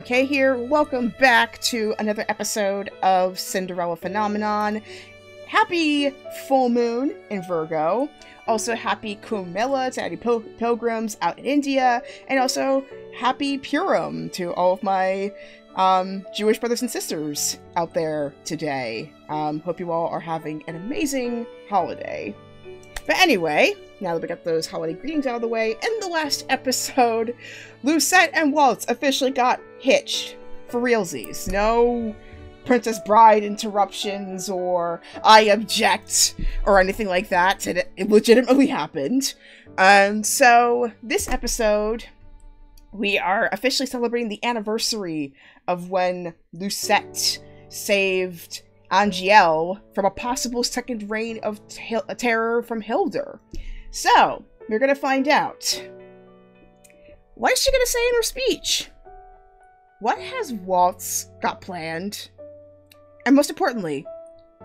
Kay here. Welcome back to another episode of Cinderella Phenomenon. Happy full moon in Virgo. Also happy Kumbh Mela to any pilgrims out in India. And also happy Purim to all of my Jewish brothers and sisters out there today. Hope you all are having an amazing holiday. But anyway, now that we got those holiday greetings out of the way, in the last episode, Lucette and Waltz officially got hitched. For realsies. No Princess Bride interruptions or I object or anything like that. It legitimately happened. So this episode, we are officially celebrating the anniversary of when Lucette saved Angielle from a possible second reign of terror from Hildur. So, we're gonna find out. What is she gonna say in her speech? What has Waltz got planned? And most importantly,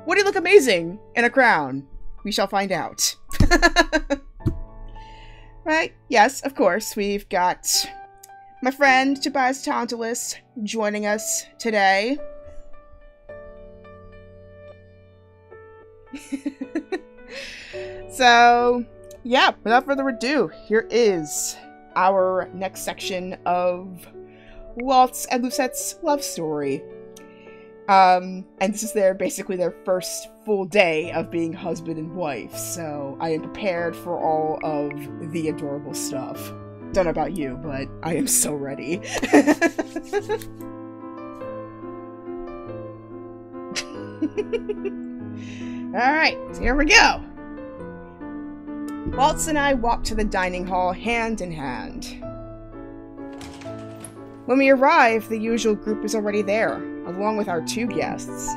would he look amazing in a crown? We shall find out. Right? Yes, of course, we've got my friend Tobias Tantalus joining us today. So, yeah, without further ado, here is our next section of Waltz and Lucette's love story. And this is basically their first full day of being husband and wife, so I am prepared for all of the adorable stuff. Don't know about you, but I am so ready. Alright, so here we go! Waltz and I walk to the dining hall hand in hand. When we arrive, the usual group is already there, along with our two guests.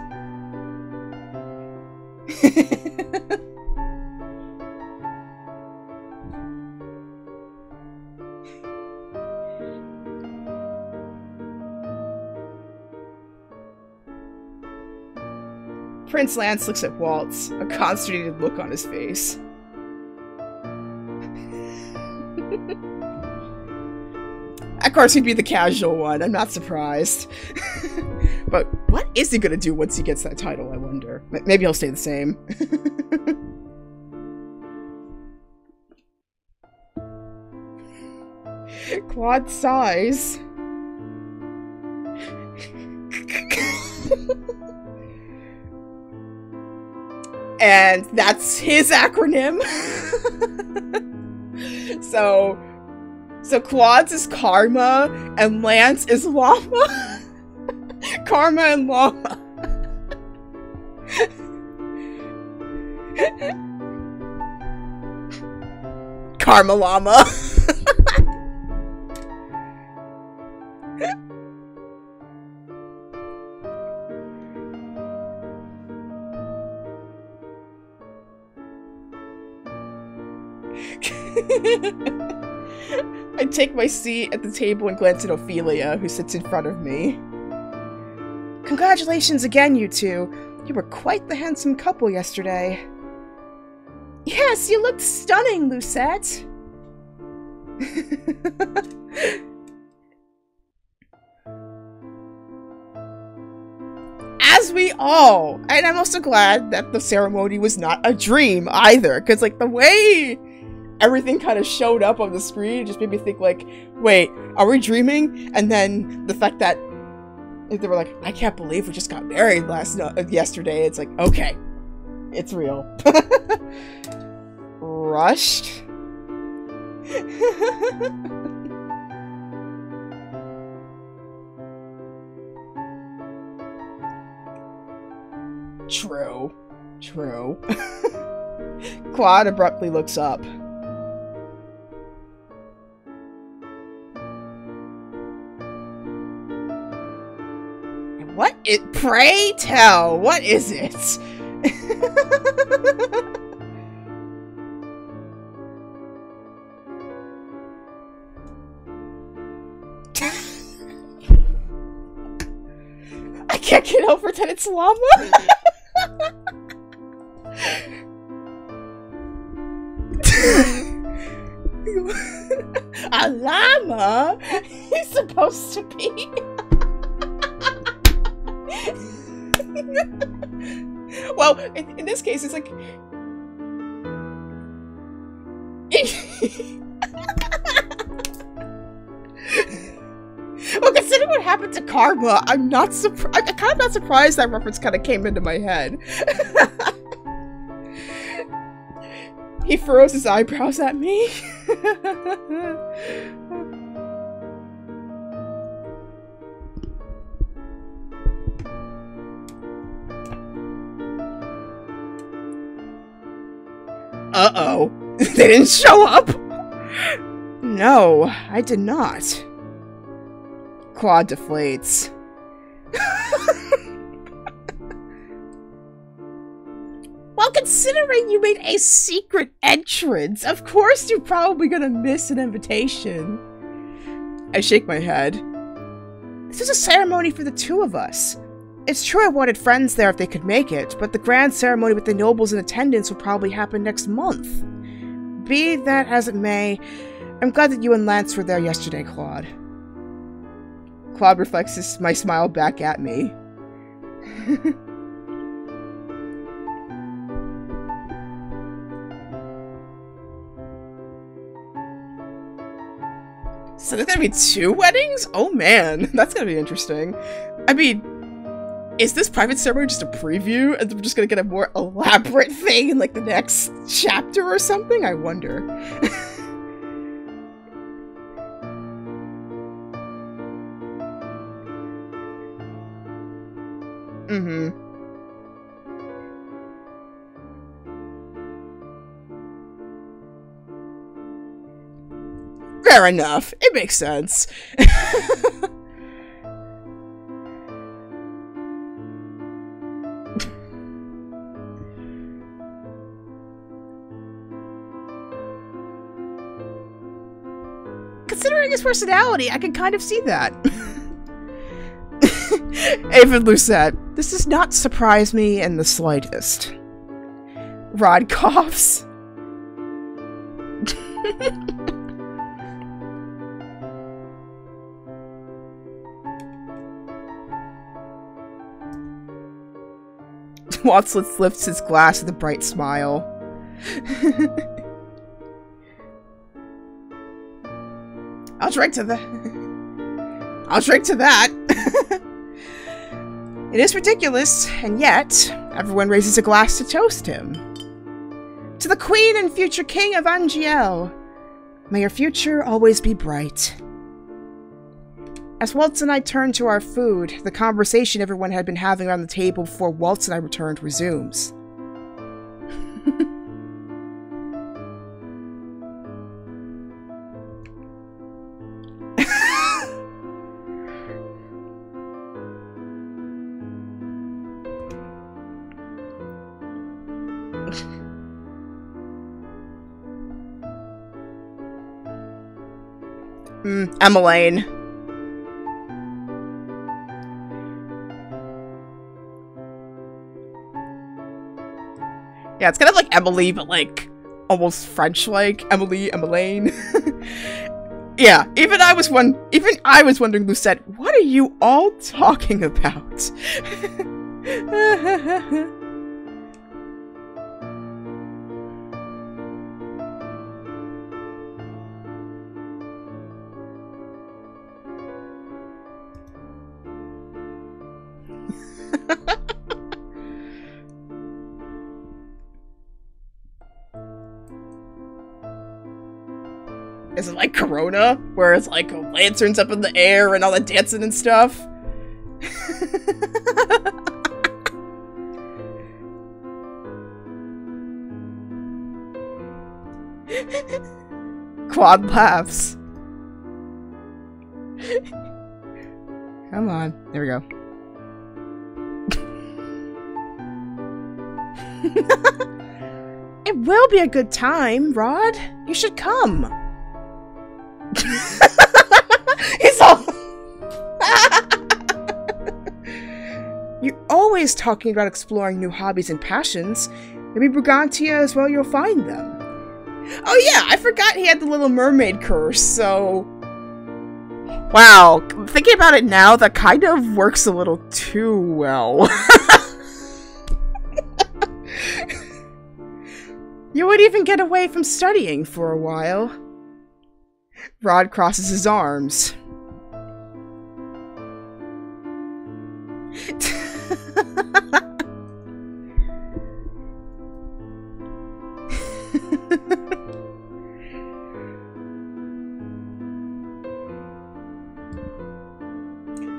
Prince Lance looks at Waltz, a consternated look on his face. Of course, he'd be the casual one. I'm not surprised. But what is he gonna do once he gets that title, I wonder? Maybe he'll stay the same. Quad size. And that's his acronym. So Quads is Karma, and Lance is Llama. Karma and Llama. Karma Llama. I take my seat at the table and glance at Ophelia, who sits in front of me. Congratulations again, you two. You were quite the handsome couple yesterday. Yes, you looked stunning, Lucette. As we all. And I'm also glad that the ceremony was not a dream either, because like the way everything kind of showed up on the screen just made me think like, wait, are we dreaming? And then the fact that they were like, I can't believe we just got married yesterday. It's like, okay, it's real. Rushed? True. Claude abruptly looks up. Pray tell, what is it? I can't get over that it's Llama. A llama? He's supposed to be. Well, in this case, it's like... Well, considering what happened to Karma, I'm not surprised. I'm kind of not surprised that reference kind of came into my head. He furrows his eyebrows at me. Uh-oh. They didn't show up? No, I did not. Claude deflates. Well, considering you made a secret entrance, of course you're probably gonna miss an invitation. I shake my head. This is a ceremony for the two of us. It's true I wanted friends there if they could make it, but the grand ceremony with the nobles in attendance will probably happen next month. Be that as it may, I'm glad that you and Lance were there yesterday, Claude. Claude reflects my smile back at me. So there's gonna be 2 weddings? Oh man, that's gonna be interesting. I mean, is this private ceremony just a preview and we're just gonna get a more elaborate thing in like the next chapter or something? I wonder. Mm-hmm. Fair enough. It makes sense. Considering his personality, I can kind of see that. Ava Lucette, this does not surprise me in the slightest. Rod coughs. Waltz lifts his glass with a bright smile. I'll drink to that. I'll drink to that. It is ridiculous, and yet, everyone raises a glass to toast him. To the Queen and future King of Angiel. May your future always be bright. As Waltz and I turn to our food, the conversation everyone had been having around the table before Waltz and I returned resumes. Emmeline. Yeah, it's kind of like Emily, but like almost French-like. Emily, Emmeline. Yeah, even I was wondering, Lucette, what are you all talking about? Is it like Corona, where it's like lanterns up in the air and all that dancing and stuff? Quad laughs. Come on, there we go. It will be a good time, Rod. You should come. He's all... You're always talking about exploring new hobbies and passions. Maybe Brigantia as well, you'll find them. Oh yeah, I forgot he had the Little Mermaid curse, so... Wow, thinking about it now, that kind of works a little too well. You would even get away from studying for a while. Rod crosses his arms.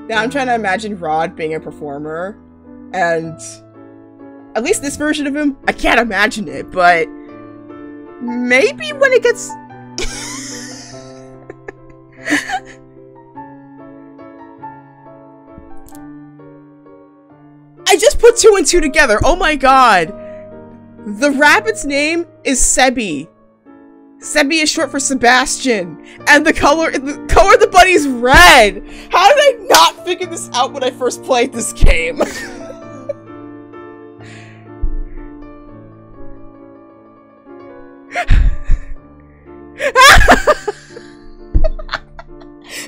Now I'm trying to imagine Rod being a performer, and at least this version of him, I can't imagine it, but maybe when it gets... I just put 2 and 2 together, oh my god! The rabbit's name is Sebi. Sebi is short for Sebastian, and the color of the bunny's red! How did I not figure this out when I first played this game?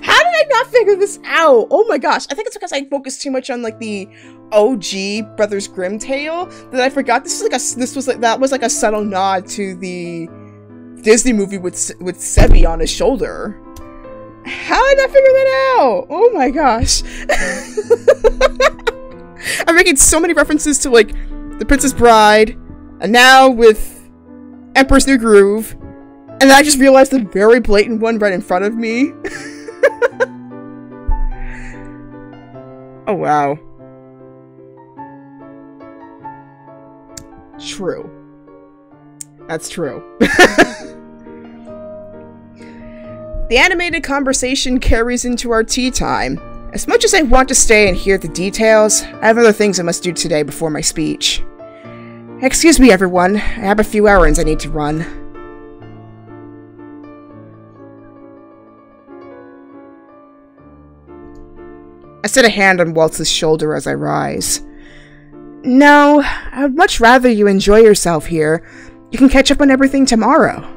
How did I not figure this out? Oh my gosh, I think it's because I focused too much on like the OG Brothers Grimm tale that I forgot that was like a subtle nod to the Disney movie with Sebi on his shoulder. How did I figure that out? Oh my gosh. I'm making so many references to like The Princess Bride, and now with Emperor's New Groove, and then I just realized the very blatant one right in front of me. Oh wow. True. That's true. The animated conversation carries into our tea time. As much as I want to stay and hear the details, I have other things I must do today before my speech. Excuse me, everyone. I have a few errands I need to run. I set a hand on Waltz's shoulder as I rise. No, I would much rather you enjoy yourself here. You can catch up on everything tomorrow.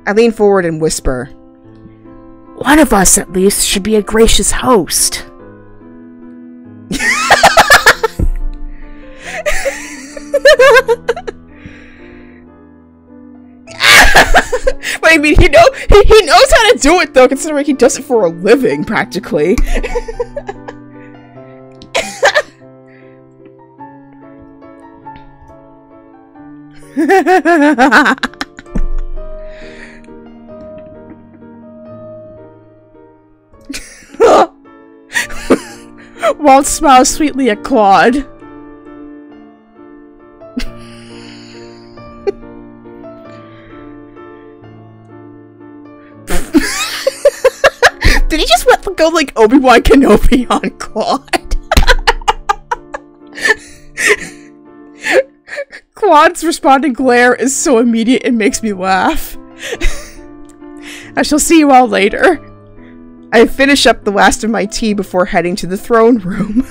I lean forward and whisper, one of us, at least, should be a gracious host. Wait, I mean, he knows how to do it, though, considering he does it for a living, practically. Waltz smiles sweetly at Claude. Did he just go like Obi-Wan Kenobi on Claude? Claude's responding glare is so immediate it makes me laugh. I shall see you all later. I finish up the last of my tea before heading to the throne room.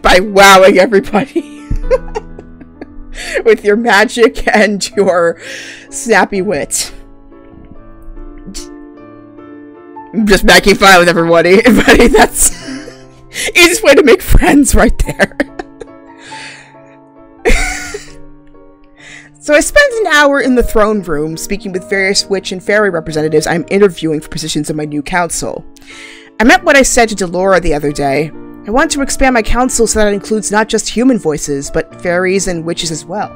By wowing everybody. With your magic and your snappy wit. I'm just making fun with everybody. Buddy, that's easiest way to make friends right there. So I spent an hour in the throne room speaking with various witch and fairy representatives I'm interviewing for positions in my new council. I meant what I said to Delora the other day. I want to expand my council so that it includes not just human voices, but fairies and witches as well.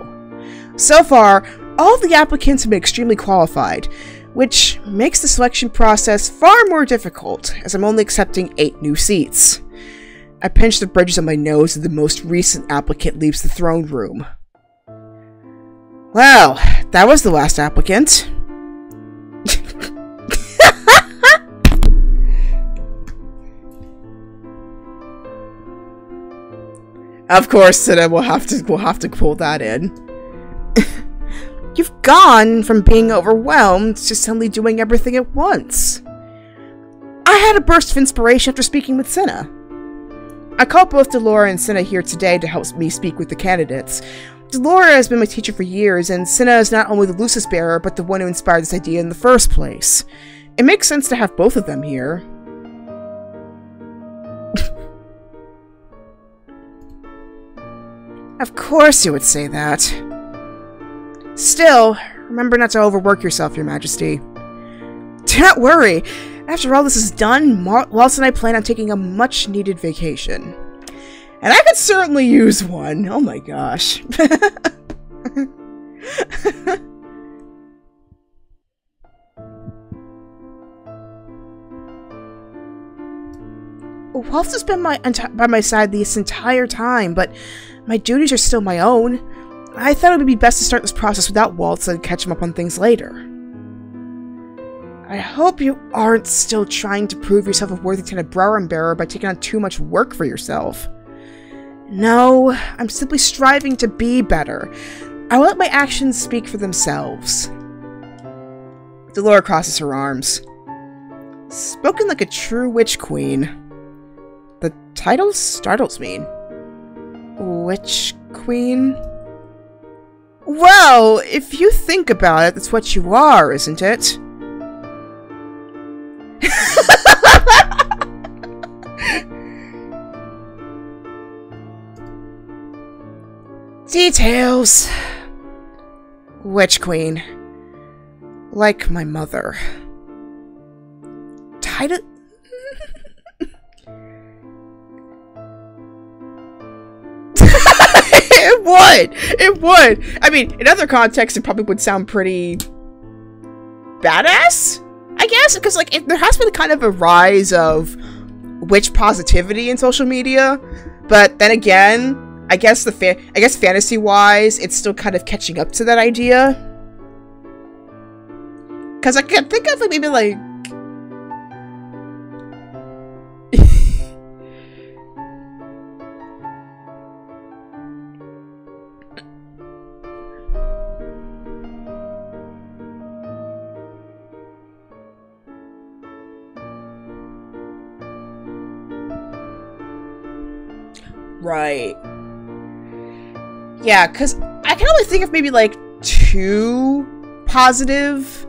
So far, all of the applicants have been extremely qualified, which makes the selection process far more difficult, as I'm only accepting 8 new seats. I pinch the bridges on my nose as the most recent applicant leaves the throne room. Well, that was the last applicant. Of course, Cinna will have to pull that in. You've gone from being overwhelmed to suddenly doing everything at once. I had a burst of inspiration after speaking with Cinna. I called both Delora and Cinna here today to help me speak with the candidates. Delora has been my teacher for years, and Cinna is not only the lucis bearer, but the one who inspired this idea in the first place. it makes sense to have both of them here. Of course you would say that. Still, remember not to overwork yourself, Your Majesty. Do not worry. After all this is done, Waltz and I plan on taking a much-needed vacation. And I could certainly use one. Oh my gosh. Waltz has been by my side this entire time, but my duties are still my own. I thought it would be best to start this process without Waltz and catch him up on things later. I hope you aren't still trying to prove yourself a worthy Cinderella bearer by taking on too much work for yourself. No, I'm simply striving to be better. I will let my actions speak for themselves. Delora crosses her arms. Spoken like a true witch queen. The title startles me. Witch queen? Well, if you think about it, that's what you are, isn't it? Details. Witch queen. Like my mother. Title... It would! It would! I mean, in other contexts, it probably would sound pretty... badass? I guess? Because, like, there has been kind of a rise of witch positivity in social media. But then again, I guess fantasy-wise, it's still kind of catching up to that idea. Because I can think of, like, maybe, like... Right. Yeah, because I can only think of maybe, like, 2 positive,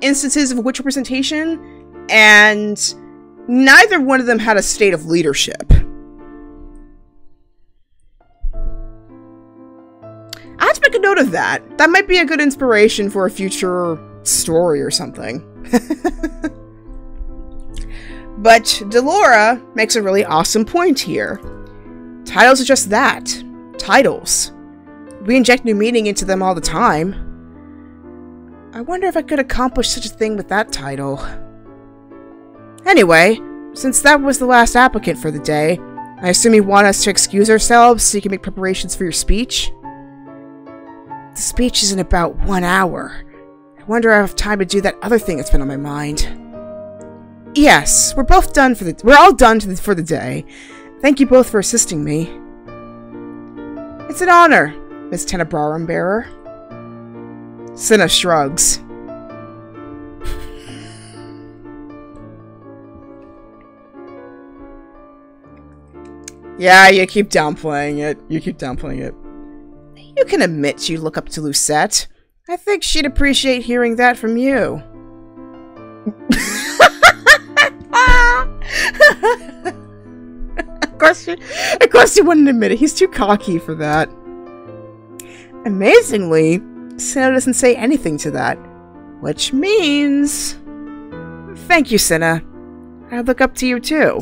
instances of witch representation, and neither one of them had a state of leadership. I have to make a note of that. That might be a good inspiration for a future story or something. But Delora makes a really awesome point here. Titles are just that. Titles. We inject new meaning into them all the time. I wonder if I could accomplish such a thing with that title. Anyway, since that was the last applicant for the day, I assume you want us to excuse ourselves so you can make preparations for your speech? The speech is in about 1 hour. I wonder if I have time to do that other thing that's been on my mind. Yes, we're all done for the day. Thank you both for assisting me. It's an honor, Miss Tenebrorum Bearer. Cinna shrugs. Yeah, you keep downplaying it. You can admit you look up to Lucette. I think she'd appreciate hearing that from you. Of course he wouldn't admit it. He's too cocky for that. Amazingly, Cinna doesn't say anything to that. Which means... Thank you, Cinna. I look up to you, too.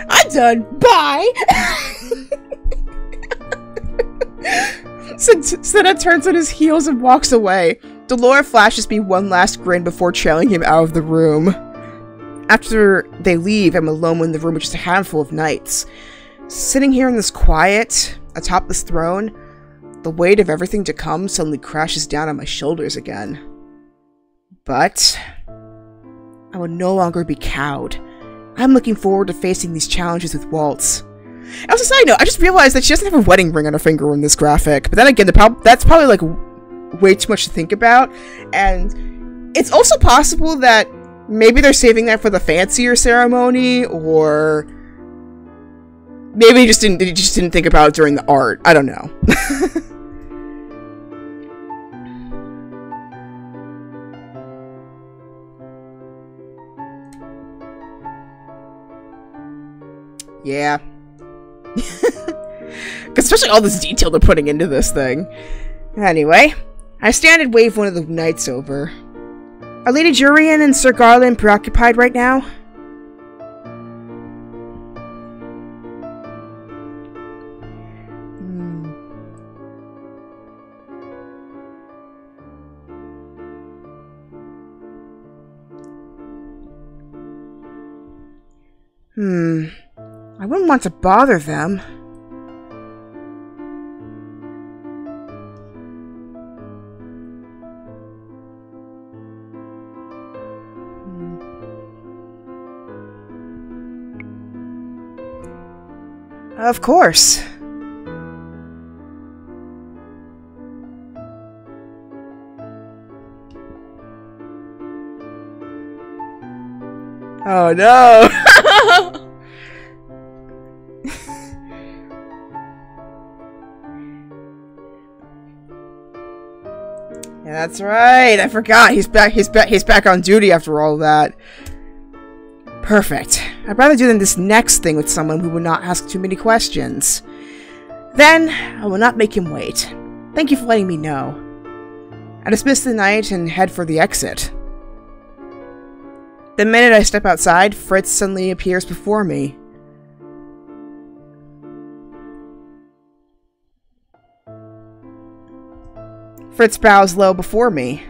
I'm done. Bye. Cinna turns on his heels and walks away. Delora flashes me one last grin before trailing him out of the room. After they leave, I'm alone in the room with just a handful of knights. Sitting here in this quiet, atop this throne, the weight of everything to come suddenly crashes down on my shoulders again. But I will no longer be cowed. I'm looking forward to facing these challenges with Waltz. As a side note, I just realized that she doesn't have a wedding ring on her finger in this graphic. But then again, that's probably like way too much to think about. And it's also possible that maybe they're saving that for the fancier ceremony, or maybe they just didn't think about it during the art. I don't know. Yeah. Especially all this detail they're putting into this thing. Anyway, I stand and wave one of the knights over. Are Lady Jurian and Sir Garland preoccupied right now? I wouldn't want to bother them. Of course. Oh no! Yeah, that's right. I forgot. He's back on duty after all that. Perfect. I'd rather do this next thing with someone who would not ask too many questions. Then, I will not make him wait. Thank you for letting me know. I dismiss the knight and head for the exit. The minute I step outside, Fritz suddenly appears before me. Fritz bows low before me.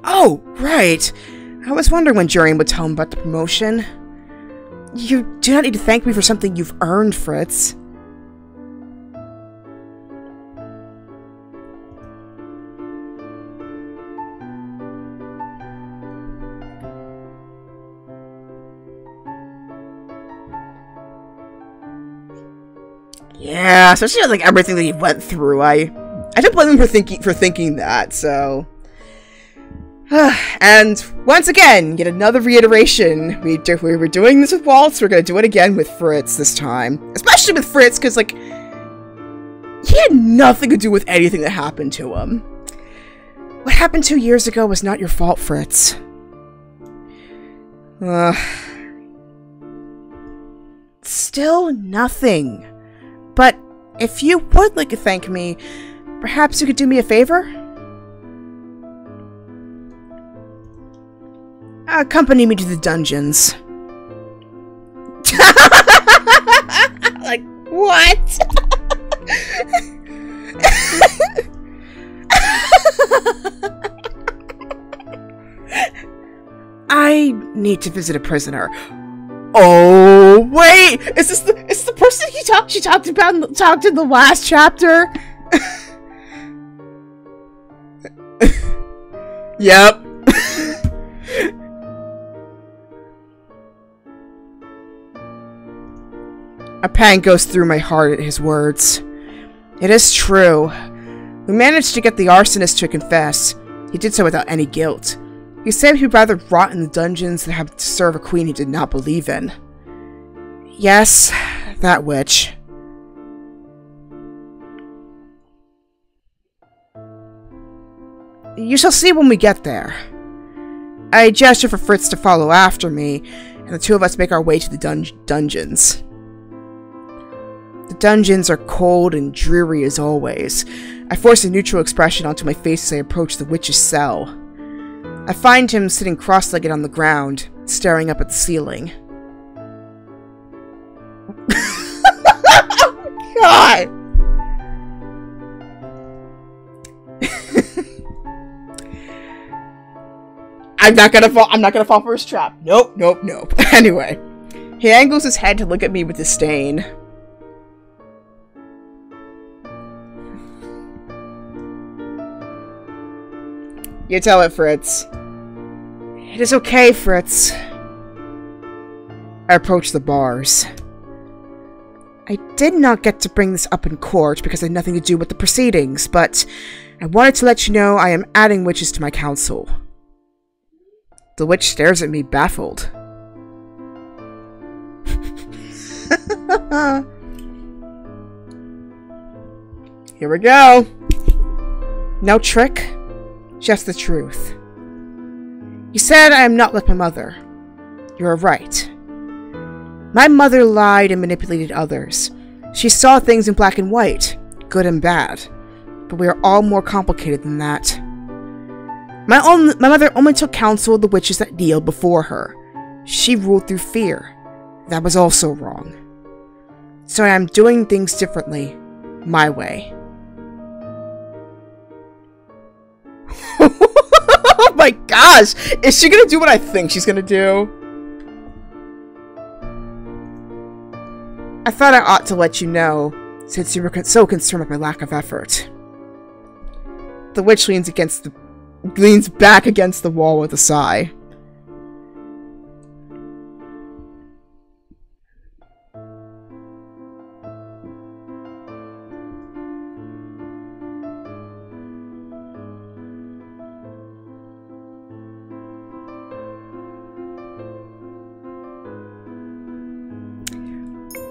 Oh, right. I was wondering when Jurian would tell him about the promotion. You do not need to thank me for something you've earned, Fritz. Yeah, especially like everything that he went through. I don't blame him for thinking that. So, and once again, yet another reiteration. We were doing this with Waltz. We're gonna do it again with Fritz this time, especially with Fritz, because like he had nothing to do with anything that happened to him. What happened 2 years ago was not your fault, Fritz. Still nothing. But if you would like to thank me, perhaps you could do me a favor? Accompany me to the dungeons. Like, what? I need to visit a prisoner. Oh wait! Is this the person she talked in the last chapter? Yep. A pang goes through my heart at his words. It is true. We managed to get the arsonist to confess. He did so without any guilt. He said he'd rather rot in the dungeons than have to serve a queen he did not believe in. Yes, that witch. You shall see when we get there. I gesture for Fritz to follow after me, and the two of us make our way to the dungeons. The dungeons are cold and dreary as always. I force a neutral expression onto my face as I approach the witch's cell. I find him sitting cross-legged on the ground, staring up at the ceiling. Oh, God! I'm not gonna fall for his trap. Nope. Anyway, he angles his head to look at me with disdain. You tell it, Fritz. It is okay, Fritz. I approached the bars. I did not get to bring this up in court because it had nothing to do with the proceedings, but I wanted to let you know I am adding witches to my council. The witch stares at me, baffled. Here we go. No trick, just the truth. You said I am not like my mother. You are right. My mother lied and manipulated others. She saw things in black and white, good and bad. But we are all more complicated than that. My mother only took counsel of the witches that kneeled before her. She ruled through fear. That was also wrong. So I am doing things differently, my way. Oh my gosh! Is she gonna do what I think she's gonna do? I thought I ought to let you know, since you were so concerned with my lack of effort. The witch leans back against the wall with a sigh.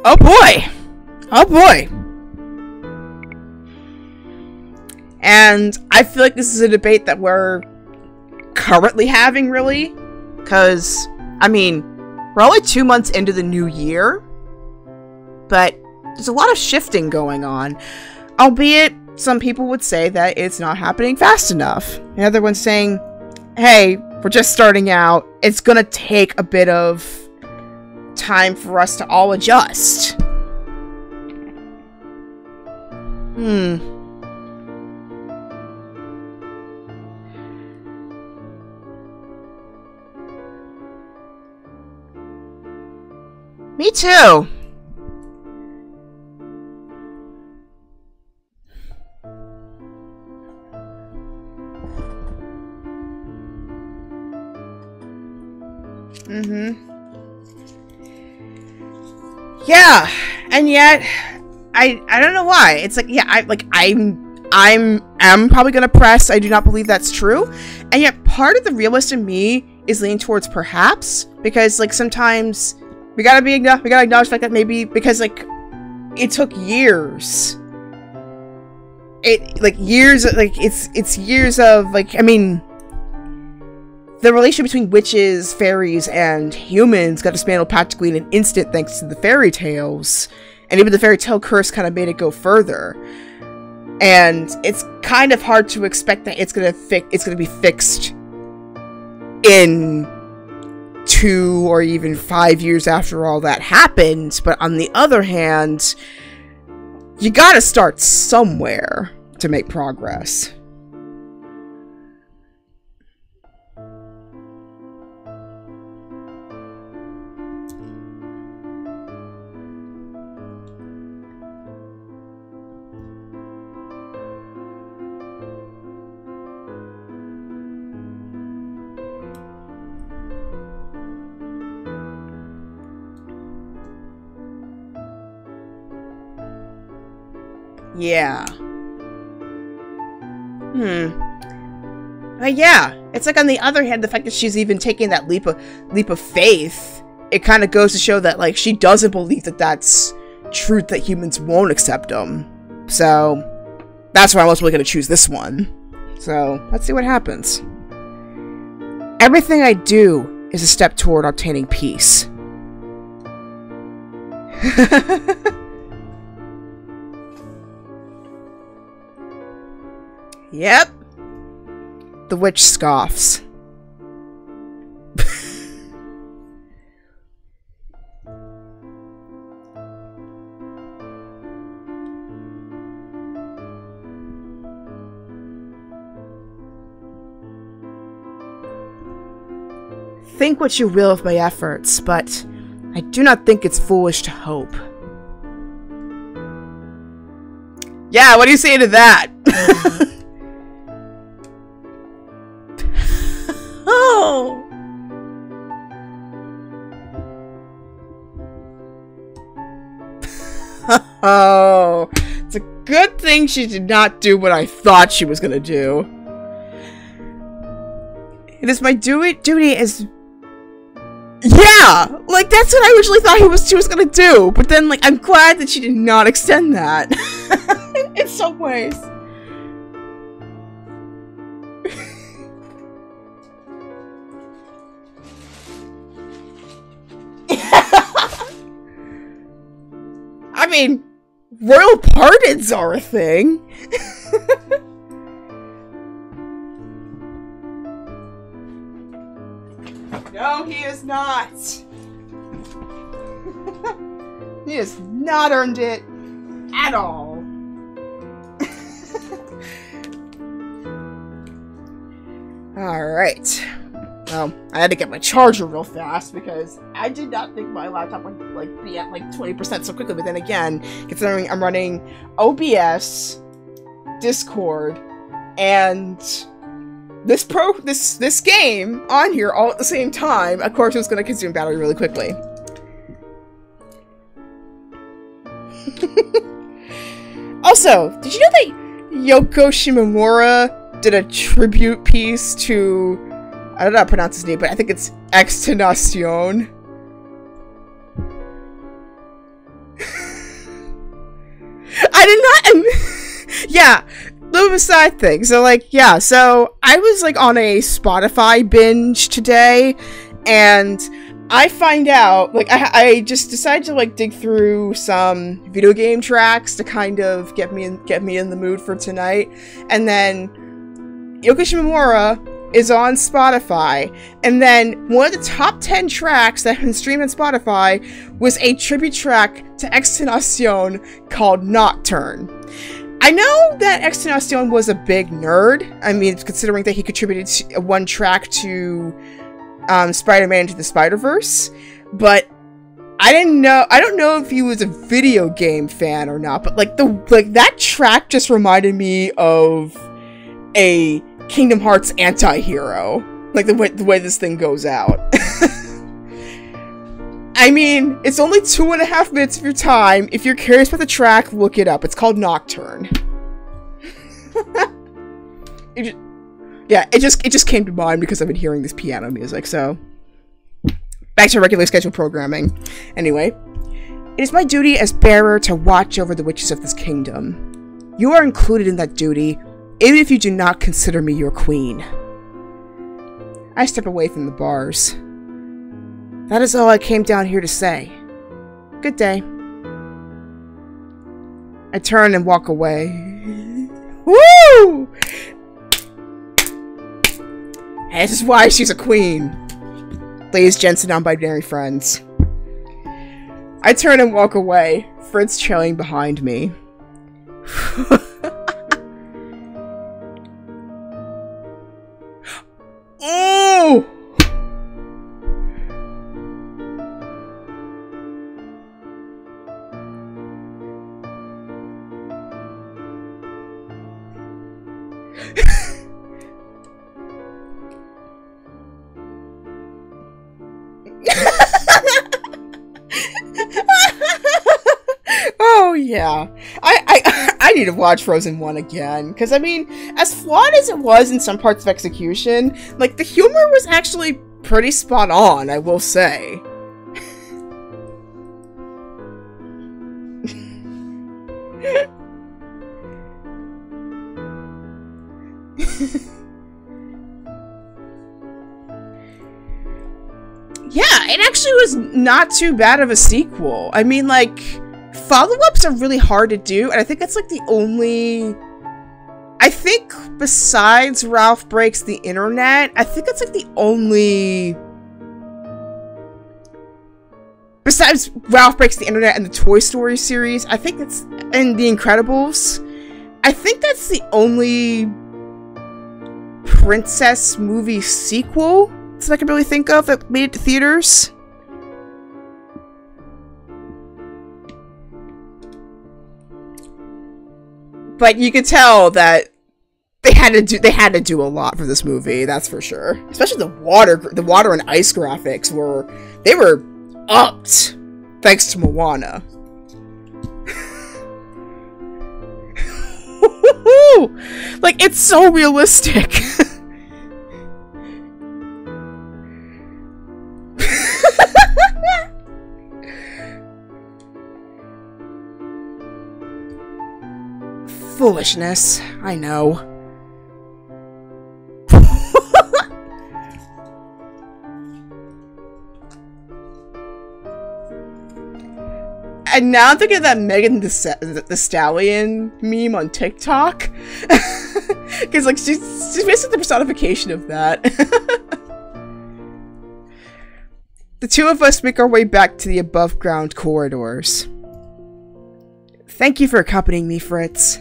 Oh boy! Oh boy! And I feel like this is a debate that we're currently having, really. Because, I mean, we're only 2 months into the new year. But there's a lot of shifting going on. Albeit, some people would say that it's not happening fast enough. And other ones saying, hey, we're just starting out. It's gonna take a bit of time for us to all adjust. Me too. Yeah, and yet I don't know why. It's like, yeah, I'm probably gonna press I do not believe that's true. And yet part of the realist in me is leaning towards perhaps, because like sometimes we gotta acknowledge the fact that maybe because like it took years. It's years of like, I mean, the relation between witches, fairies, and humans got dismantled practically in an instant thanks to the fairy tales. And even the fairy tale curse kind of made it go further. And it's kind of hard to expect that it's gonna be fixed in 2 or even 5 years after all that happened. But on the other hand, you gotta start somewhere to make progress. Yeah. But yeah, it's like on the other hand, the fact that she's even taking that leap of faith, it kind of goes to show that like she doesn't believe that that's truth, that humans won't accept them. So that's why I'm ultimately going to choose this one. So let's see what happens. Everything I do is a step toward obtaining peace. Yep. The witch scoffs. Think what you will of my efforts, but I do not think it's foolish to hope. Yeah, what do you say to that? Oh. Oh, it's a good thing she did not do what I thought she was gonna do. It is my duty as... Yeah! Like, that's what I originally thought she was gonna do. But then, like, I'm glad that she did not extend that. In some ways. I mean, royal pardons are a thing. No, he is not. He has not earned it at all. Alright. Well, I had to get my charger real fast because I did not think my laptop would like be at like 20% so quickly, but then again, considering I'm running OBS, Discord, and this game on here all at the same time, of course it was going to consume battery really quickly. Also, did you know that Yoko Shimomura did a tribute piece to, I don't know how to pronounce his name, but I think it's Extenacion. I did not, yeah. Little bit of a side thing. So, like, yeah, so I was, like, on a Spotify binge today, and I find out, like, I just decided to, like, dig through some video game tracks to kind of get me in the mood for tonight, and then Yoko Shimomura is on Spotify, and then one of the top 10 tracks that have been streamed on Spotify was a tribute track to Extenacion called Nocturne. I know that Extenacion was a big nerd. I mean, considering that he contributed one track to Spider-Man Into the Spider-Verse, but I don't know if he was a video game fan or not, but like that track just reminded me of a Kingdom Hearts anti-hero. Like the way this thing goes out. I mean, it's only 2.5 minutes of your time. If you're curious about the track, look it up. It's called Nocturne. It just came to mind because I've been hearing this piano music, so... Back to regular scheduled programming. Anyway. It is my duty as bearer to watch over the witches of this kingdom. You are included in that duty, even if you do not consider me your queen. I step away from the bars. That is all I came down here to say. Good day. I turn and walk away. Woo! And this is why she's a queen. Ladies, gents, and non-binary friends. I turn and walk away, Fritz trailing behind me. Oh! Oh yeah, I need to watch Frozen 1 again, because I mean, as flawed as it was in some parts of execution, like the humor was actually pretty spot on, I will say. Yeah, it actually was not too bad of a sequel. I mean, like, follow-ups are really hard to do, and I think that's, like, the only... I think, besides Ralph Breaks the Internet, I think that's, like, the only... Besides Ralph Breaks the Internet and the Toy Story series, I think that's... And The Incredibles, I think that's the only... princess movie sequel that I can really think of that made it to theaters. But you could tell that they had to do a lot for this movie, that's for sure. Especially the water and ice graphics were upped thanks to Moana. too! Like, it's so realistic. Foolishness. I know. And now I'm thinking of that Megan the Stallion meme on TikTok. Because, like, she's basically the personification of that. The two of us make our way back to the above-ground corridors. Thank you for accompanying me, Fritz.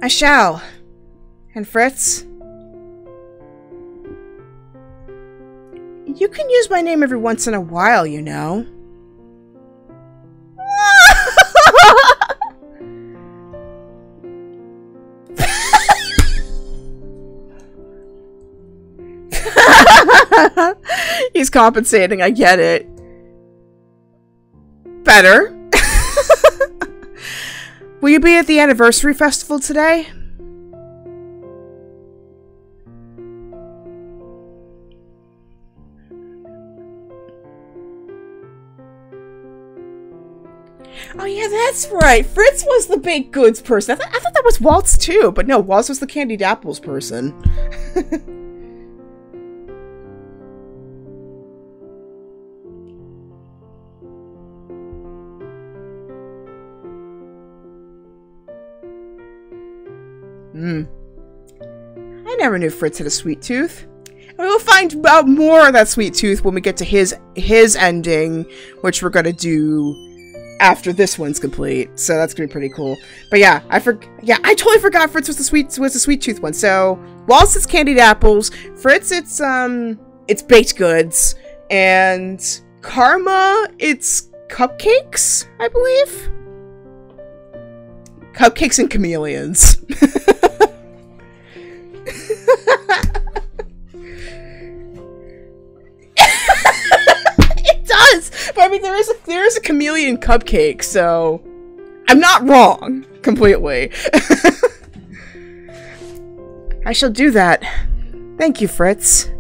I shall. And Fritz? You can use my name every once in a while, you know. He's compensating, I get it. Better. Will you be at the anniversary festival today? Oh yeah, that's right. Fritz was the baked goods person. I thought that was Waltz too, but no, Waltz was the candied apples person. I never knew Fritz had a sweet tooth. And we will find out more of that sweet tooth when we get to his ending, which we're gonna do after this one's complete. So that's gonna be pretty cool. But yeah, I totally forgot Fritz was the sweet tooth one. So Waltz, it's candied apples. Fritz, it's baked goods, and Karma, it's cupcakes, I believe. Cupcakes and chameleons. It does, but I mean there is a chameleon cupcake, so I'm not wrong completely. I shall do that. Thank you, Fritz.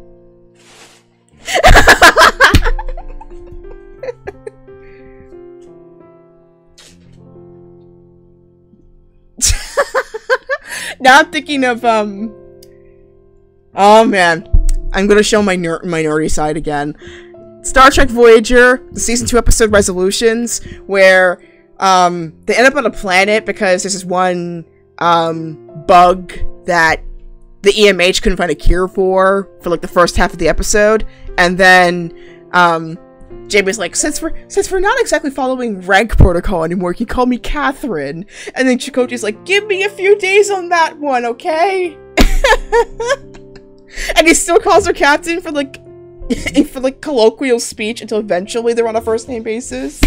Now I'm thinking of, oh man, I'm gonna show my minority side again. Star Trek Voyager, the Season 2 episode Resolutions, where, they end up on a planet because there's this one, bug that the EMH couldn't find a cure for like, the first half of the episode, and then, Jamie's like, since we're not exactly following rank protocol anymore, you can call me Catherine. And then Chakotay's like, give me a few days on that one, okay? And he still calls her Captain for like colloquial speech until eventually they're on a first name basis.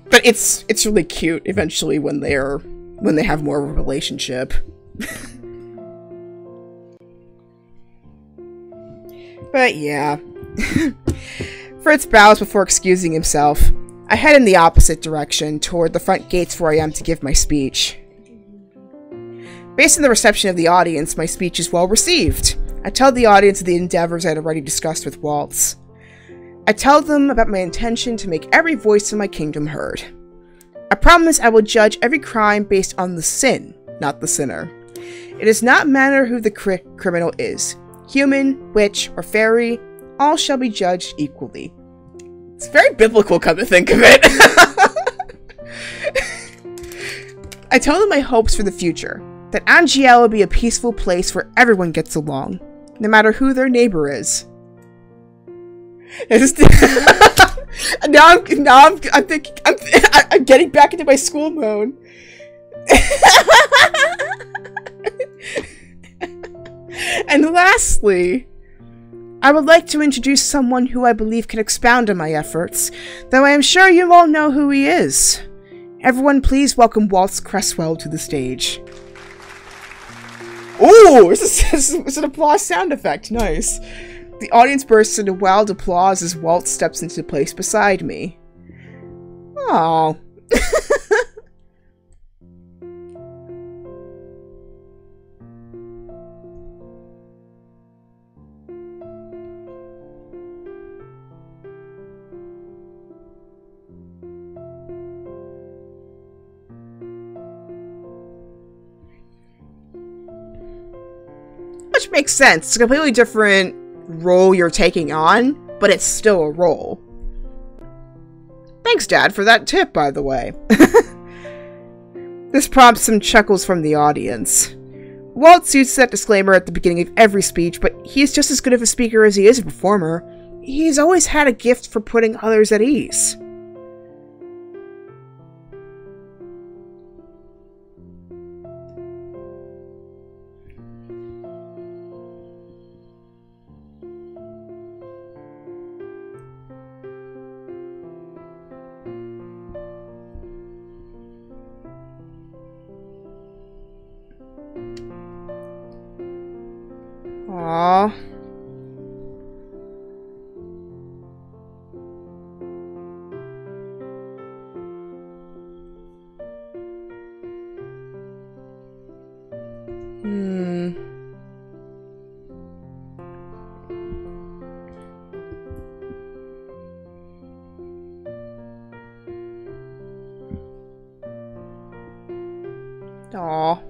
But it's really cute eventually when they have more of a relationship. But yeah. Fritz bows before excusing himself. I head in the opposite direction, toward the front gates where I am to give my speech. Based on the reception of the audience, my speech is well received. I tell the audience of the endeavors I had already discussed with Waltz. I tell them about my intention to make every voice in my kingdom heard. I promise I will judge every crime based on the sin, not the sinner. It does not matter who the criminal is. Human, witch, or fairy, all shall be judged equally. It's very biblical, come to think of it. I tell them my hopes for the future, that Angiel will be a peaceful place where everyone gets along, no matter who their neighbor is. Now I'm thinking, I'm getting back into my school mode. And lastly, I would like to introduce someone who I believe can expound on my efforts, though I am sure you all know who he is. Everyone please welcome Waltz Cresswell to the stage. Ooh, this is an applause sound effect, nice. The audience bursts into wild applause as Waltz steps into place beside me. Oh. Which makes sense. It's a completely different role you're taking on, but it's still a role. Thanks, Dad, for that tip, by the way. This prompts some chuckles from the audience. Waltz uses that disclaimer at the beginning of every speech, but he's just as good of a speaker as he is a performer. He's always had a gift for putting others at ease. Aww. Aww.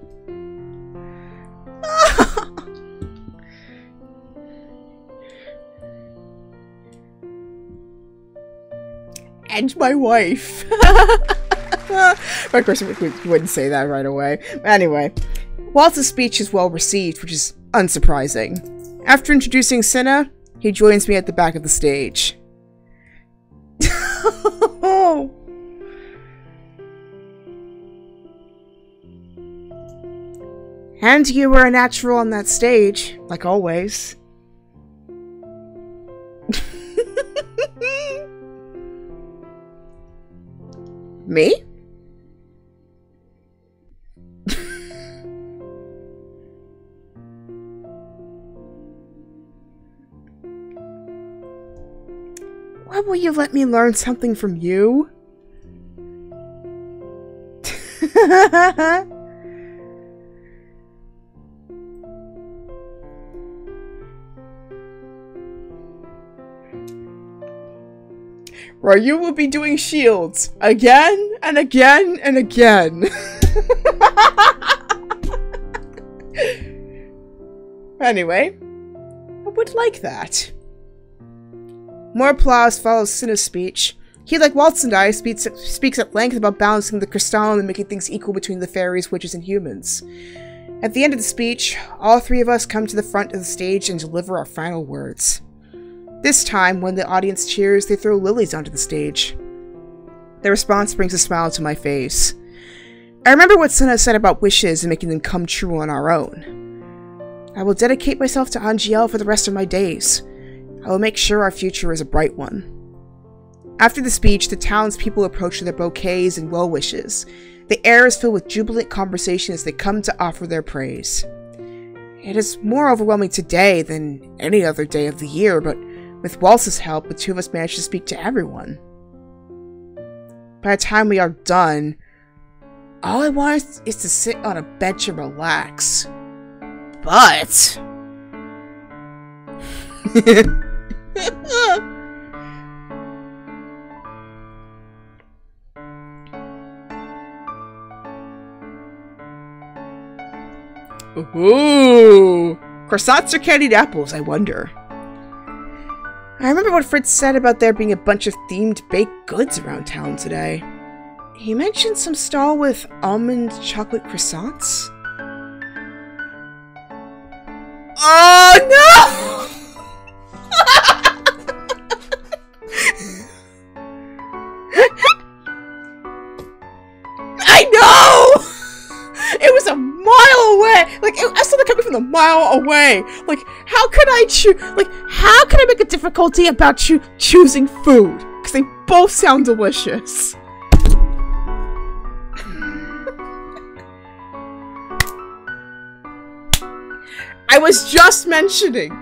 And my wife. Of course, we wouldn't say that right away. Anyway, Waltz's speech is well received, which is unsurprising. After introducing Cinna, he joins me at the back of the stage. And you were a natural on that stage, like always. Me? Why will you let me learn something from you? Where you will be doing shields again and again and again. Anyway, I would like that. More applause follows Cinna's speech. He, like Waltz and I, speaks at length about balancing the crystal and making things equal between the fairies, witches, and humans. At the end of the speech, all three of us come to the front of the stage and deliver our final words. This time, when the audience cheers, they throw lilies onto the stage. Their response brings a smile to my face. I remember what Cinna said about wishes and making them come true on our own. I will dedicate myself to Angiel for the rest of my days. I will make sure our future is a bright one. After the speech, the townspeople approach with their bouquets and well wishes. The air is filled with jubilant conversation as they come to offer their praise. It is more overwhelming today than any other day of the year, but with Waltz's help, the two of us managed to speak to everyone. By the time we are done, all I want is to sit on a bench and relax. But... Ooh! Croissants or candied apples, I wonder. I remember what Fritz said about there being a bunch of themed baked goods around town today. He mentioned some stall with almond chocolate croissants. Oh no! I know! It was a mile away! Like, I saw it coming from a mile away! Like, how could I choose? Like, how can I make a difficulty about choosing food? Because they both sound delicious. I was just mentioning.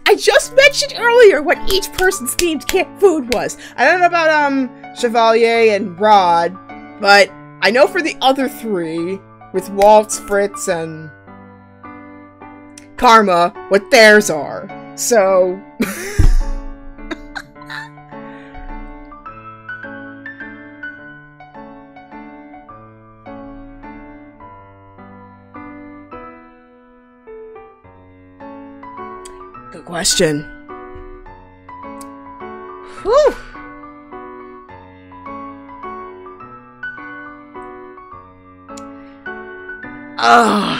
I just mentioned earlier what each person's themed food was. I don't know about Chevalier and Rod, but I know for the other three, with Waltz, Fritz, and Karma, what theirs are. So good question. Whew.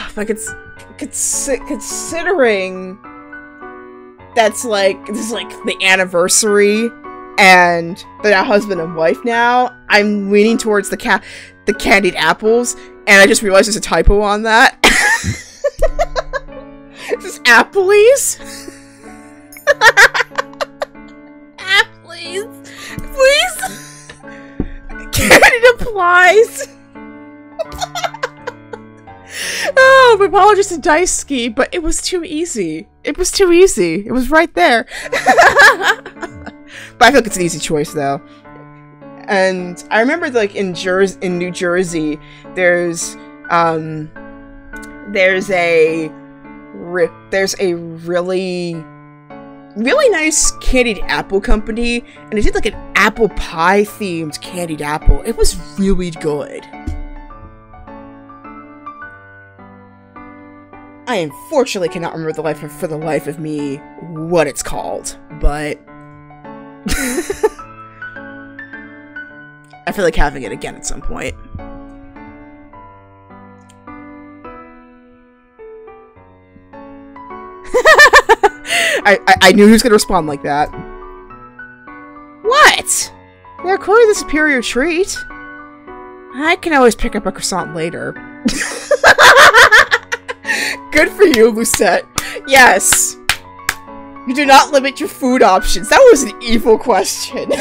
If I could considering that's like, this is like the anniversary and they're husband and wife now, I'm leaning towards the candied apples, and I just realized there's a typo on that. It's just Appleys. Appleys. Please. Candied applies. Oh, my apologies to Daisuke, but it was too easy. It was too easy. It was right there. But I feel like it's an easy choice, though. And I remember, like, in New Jersey, there's a really nice candied apple company, and they did like an apple pie themed candied apple. It was really good. I unfortunately cannot remember for the life of me what it's called, but I feel like having it again at some point. I knew he was going to respond like that. What? They're clearly the superior treat. I can always pick up a croissant later. Good for you, Lucette. Yes. You do not limit your food options. That was an evil question.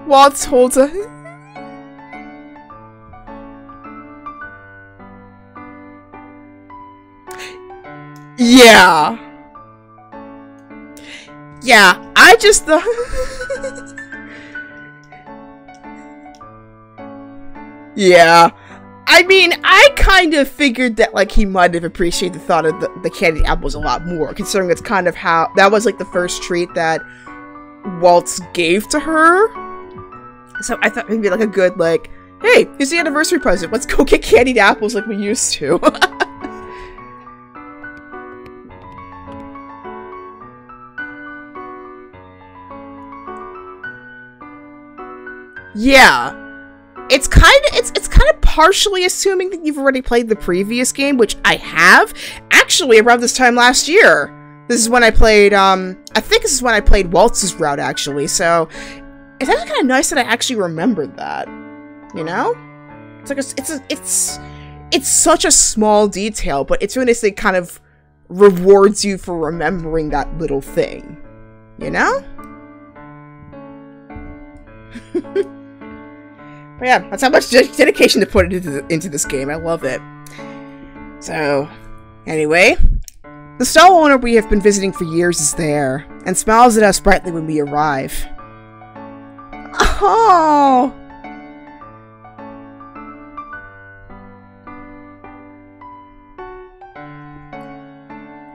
Waltz holds a... Yeah. Yeah, I just thought... Yeah. I mean, I kind of figured that, like, he might have appreciated the thought of the candied apples a lot more, considering it's kind of how... That was, like, the first treat that Waltz gave to her. So I thought maybe, like, a good, like, hey, here's the anniversary present. Let's go get candied apples like we used to. Yeah. It's kind of partially assuming that you've already played the previous game, which I have. Actually, around this time last year. This is when I played, I think this is when I played Waltz's route, actually, so it's actually kind of nice that I actually remembered that, you know? It's like, it's such a small detail, but it's really nice that it kind of rewards you for remembering that little thing, you know? But yeah, that's how much dedication to put into this game. I love it. So, anyway, the stall owner we have been visiting for years is there, and smiles at us brightly when we arrive. Oh!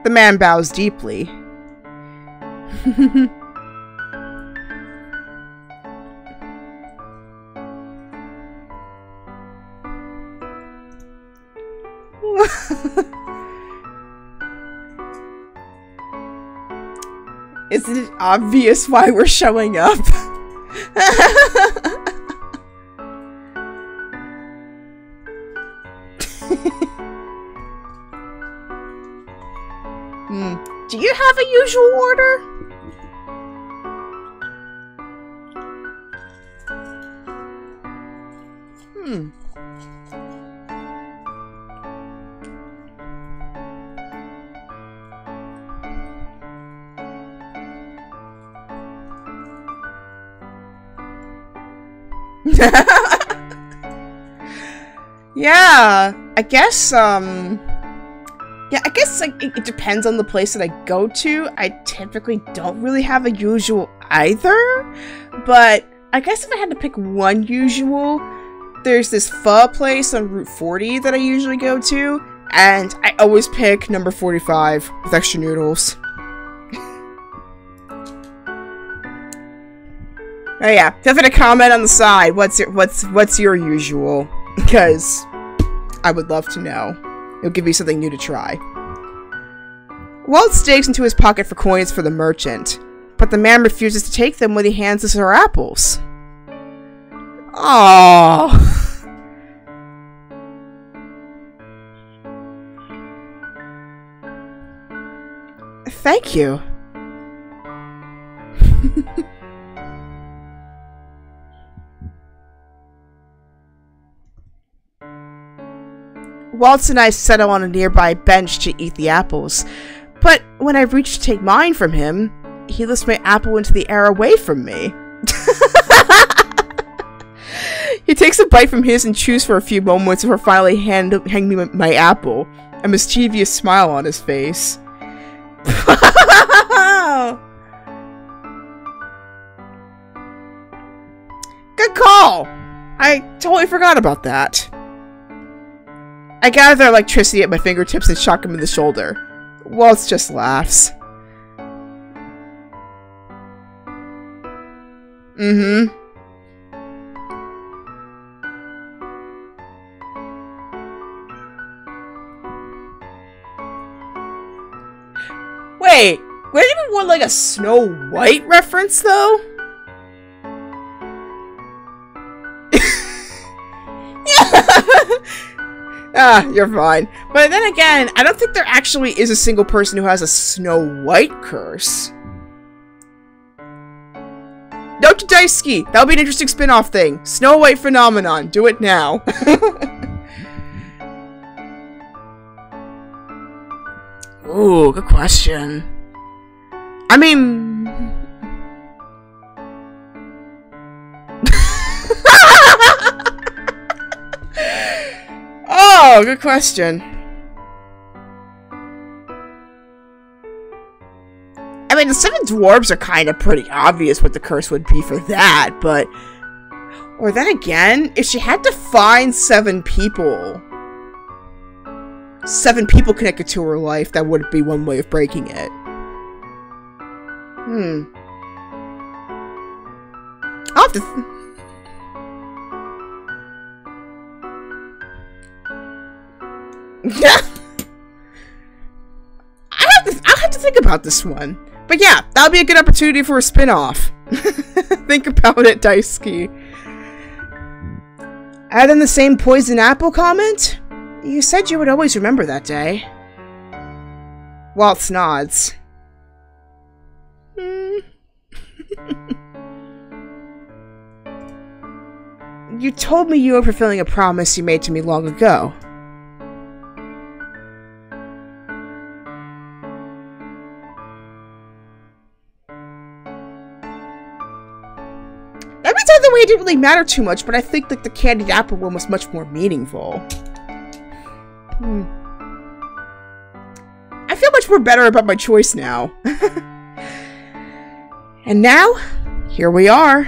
The man bows deeply. Isn't it obvious why we're showing up? Do you have a usual order? Yeah, I guess, like, it depends on the place that I go to. I typically don't really have a usual either, but I guess if I had to pick one usual, there's this pho place on Route 40 that I usually go to, and I always pick number 45 with extra noodles. Oh yeah, feel free to comment on the side. What's your usual? Because I would love to know. It'll give you something new to try. Waltz digs into his pocket for coins for the merchant, but the man refuses to take them when he hands us our apples. Oh. Thank you. Waltz and I settle on a nearby bench to eat the apples, but when I reach to take mine from him, he lifts my apple into the air away from me. He takes a bite from his and chews for a few moments before finally handing me my apple, a mischievous smile on his face. Good call! I totally forgot about that. I gather electricity at my fingertips and shock him in the shoulder. Waltz just laughs. Mm-hmm. Wait, would anyone want like a Snow White reference though? Ah, you're fine. But then again, I don't think there actually is a single person who has a Snow White curse. Note to Daisuke! That'll be an interesting spin-off thing. Snow White phenomenon. Do it now. Ooh, good question. I mean... Oh, good question. I mean, the Seven Dwarves are kind of pretty obvious what the curse would be for that, but... Or then again, if she had to find 7 people... 7 people connected to her life, that would be one way of breaking it. I'll have to... Yeah, I'll have to think about this one. But yeah, that'll be a good opportunity for a spin-off. Think about it, Daisuke. Add in the same poison apple comment? You said you would always remember that day. Waltz nods. You told me you were fulfilling a promise you made to me long ago. The way it didn't really matter too much, but I think like the candied apple one was much more meaningful. I feel much more better about my choice now. And now, here we are.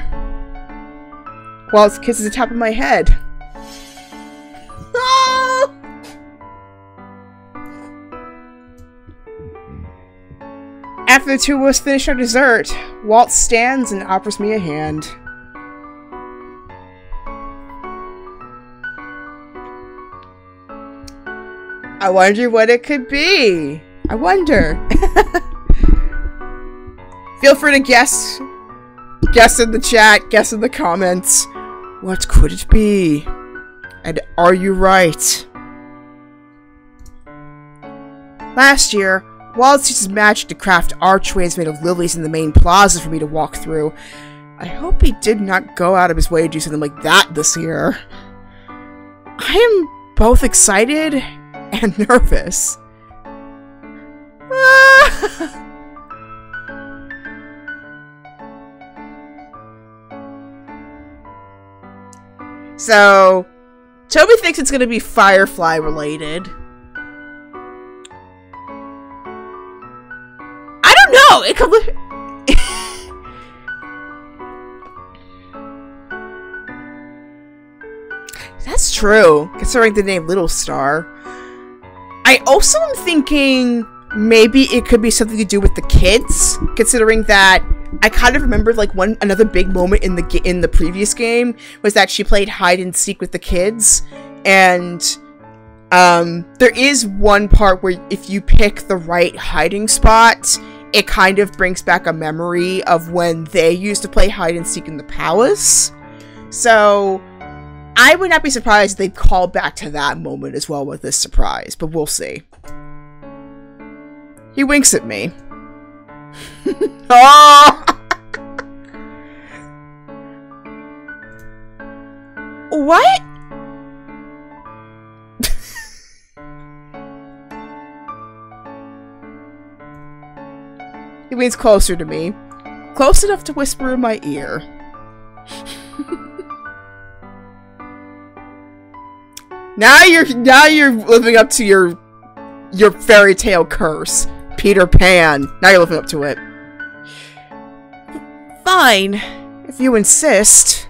Waltz kisses the top of my head. Oh! After the two of us finish our dessert, Waltz stands and offers me a hand. I wonder what it could be. I wonder. Feel free to guess. Guess in the chat. Guess in the comments. What could it be? And are you right? Last year, Waltz used his magic to craft archways made of lilies in the main plaza for me to walk through. I hope he did not go out of his way to do something like that this year. I am both excited and nervous. So, Toby thinks it's gonna be Firefly related. I don't know! It could That's true, considering the name Little Star. I also am thinking maybe it could be something to do with the kids, considering that I kind of remembered like another big moment in the previous game was that she played hide and seek with the kids, and there is one part where if you pick the right hiding spot, it kind of brings back a memory of when they used to play hide and seek in the palace. So I would not be surprised if they call back to that moment as well with this surprise, but we'll see. He winks at me. Oh! What? He leans closer to me. Close enough to whisper in my ear. Now you're living up to your fairy tale curse. Peter Pan. Now you're living up to it. Fine, if you insist.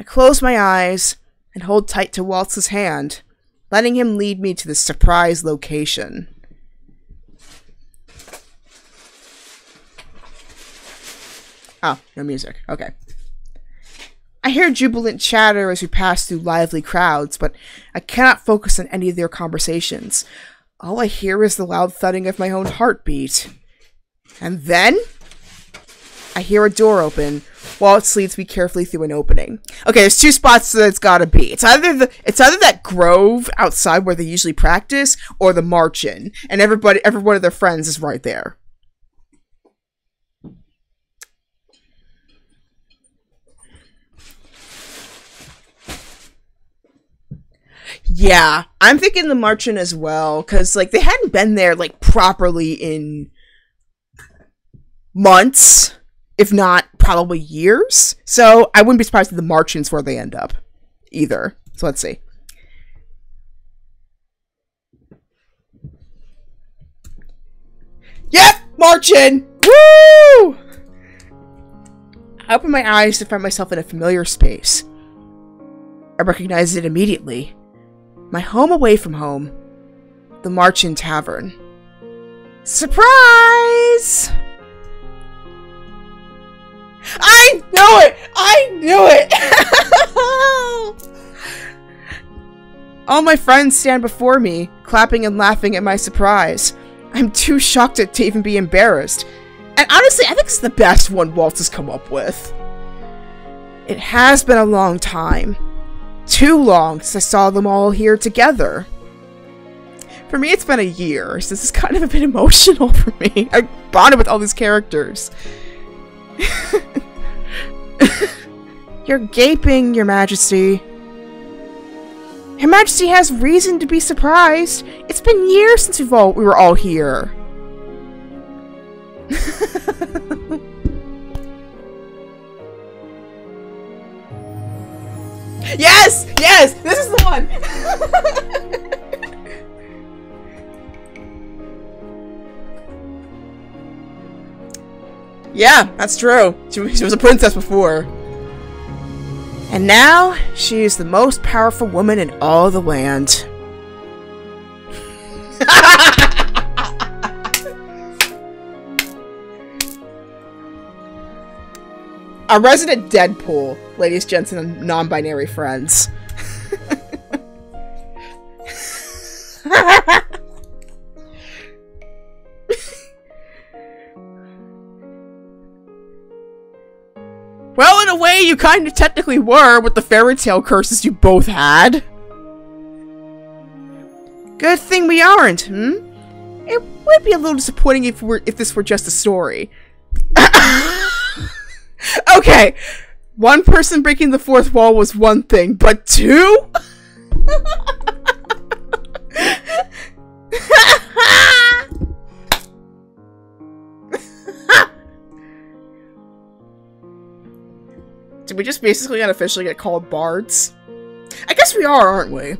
I close my eyes and hold tight to Waltz's hand, letting him lead me to the surprise location. Oh, no music. Okay. I hear jubilant chatter as we pass through lively crowds, but I cannot focus on any of their conversations. All I hear is the loud thudding of my own heartbeat. And then I hear a door open. Waltz leads me carefully through an opening. Okay, there's two spots that it's gotta be. It's either that grove outside where they usually practice, or the march-in, and every one of their friends is right there. Yeah, I'm thinking the march-in as well, because, like, they hadn't been there, like, properly in months, if not probably years. So I wouldn't be surprised if the march-in's where they end up, either. So let's see. Yep! March-in! Woo! I open my eyes to find myself in a familiar space. I recognize it immediately. My home away from home. The March-in Tavern. Surprise! I knew it! I knew it! All my friends stand before me, clapping and laughing at my surprise. I'm too shocked to even be embarrassed. And honestly, I think it's the best one Waltz has come up with. It has been a long time. Too long since I saw them all here together. For me, it's been a year, so this is kind of a bit emotional for me. I bonded with all these characters. You're gaping, Your Majesty. Your Majesty has reason to be surprised. It's been years since we were all here. Yes! Yes! This is the one! Yeah, that's true. She was a princess before. And now, she is the most powerful woman in all the land. A resident Deadpool, ladies, gents, and non-binary friends. Well, in a way, you kind of technically were with the fairy tale curses you both had. Good thing we aren't, hmm? It would be a little disappointing if this were just a story. Okay, one person breaking the fourth wall was one thing, but two? we just basically unofficially get called bards? I guess we are, aren't we?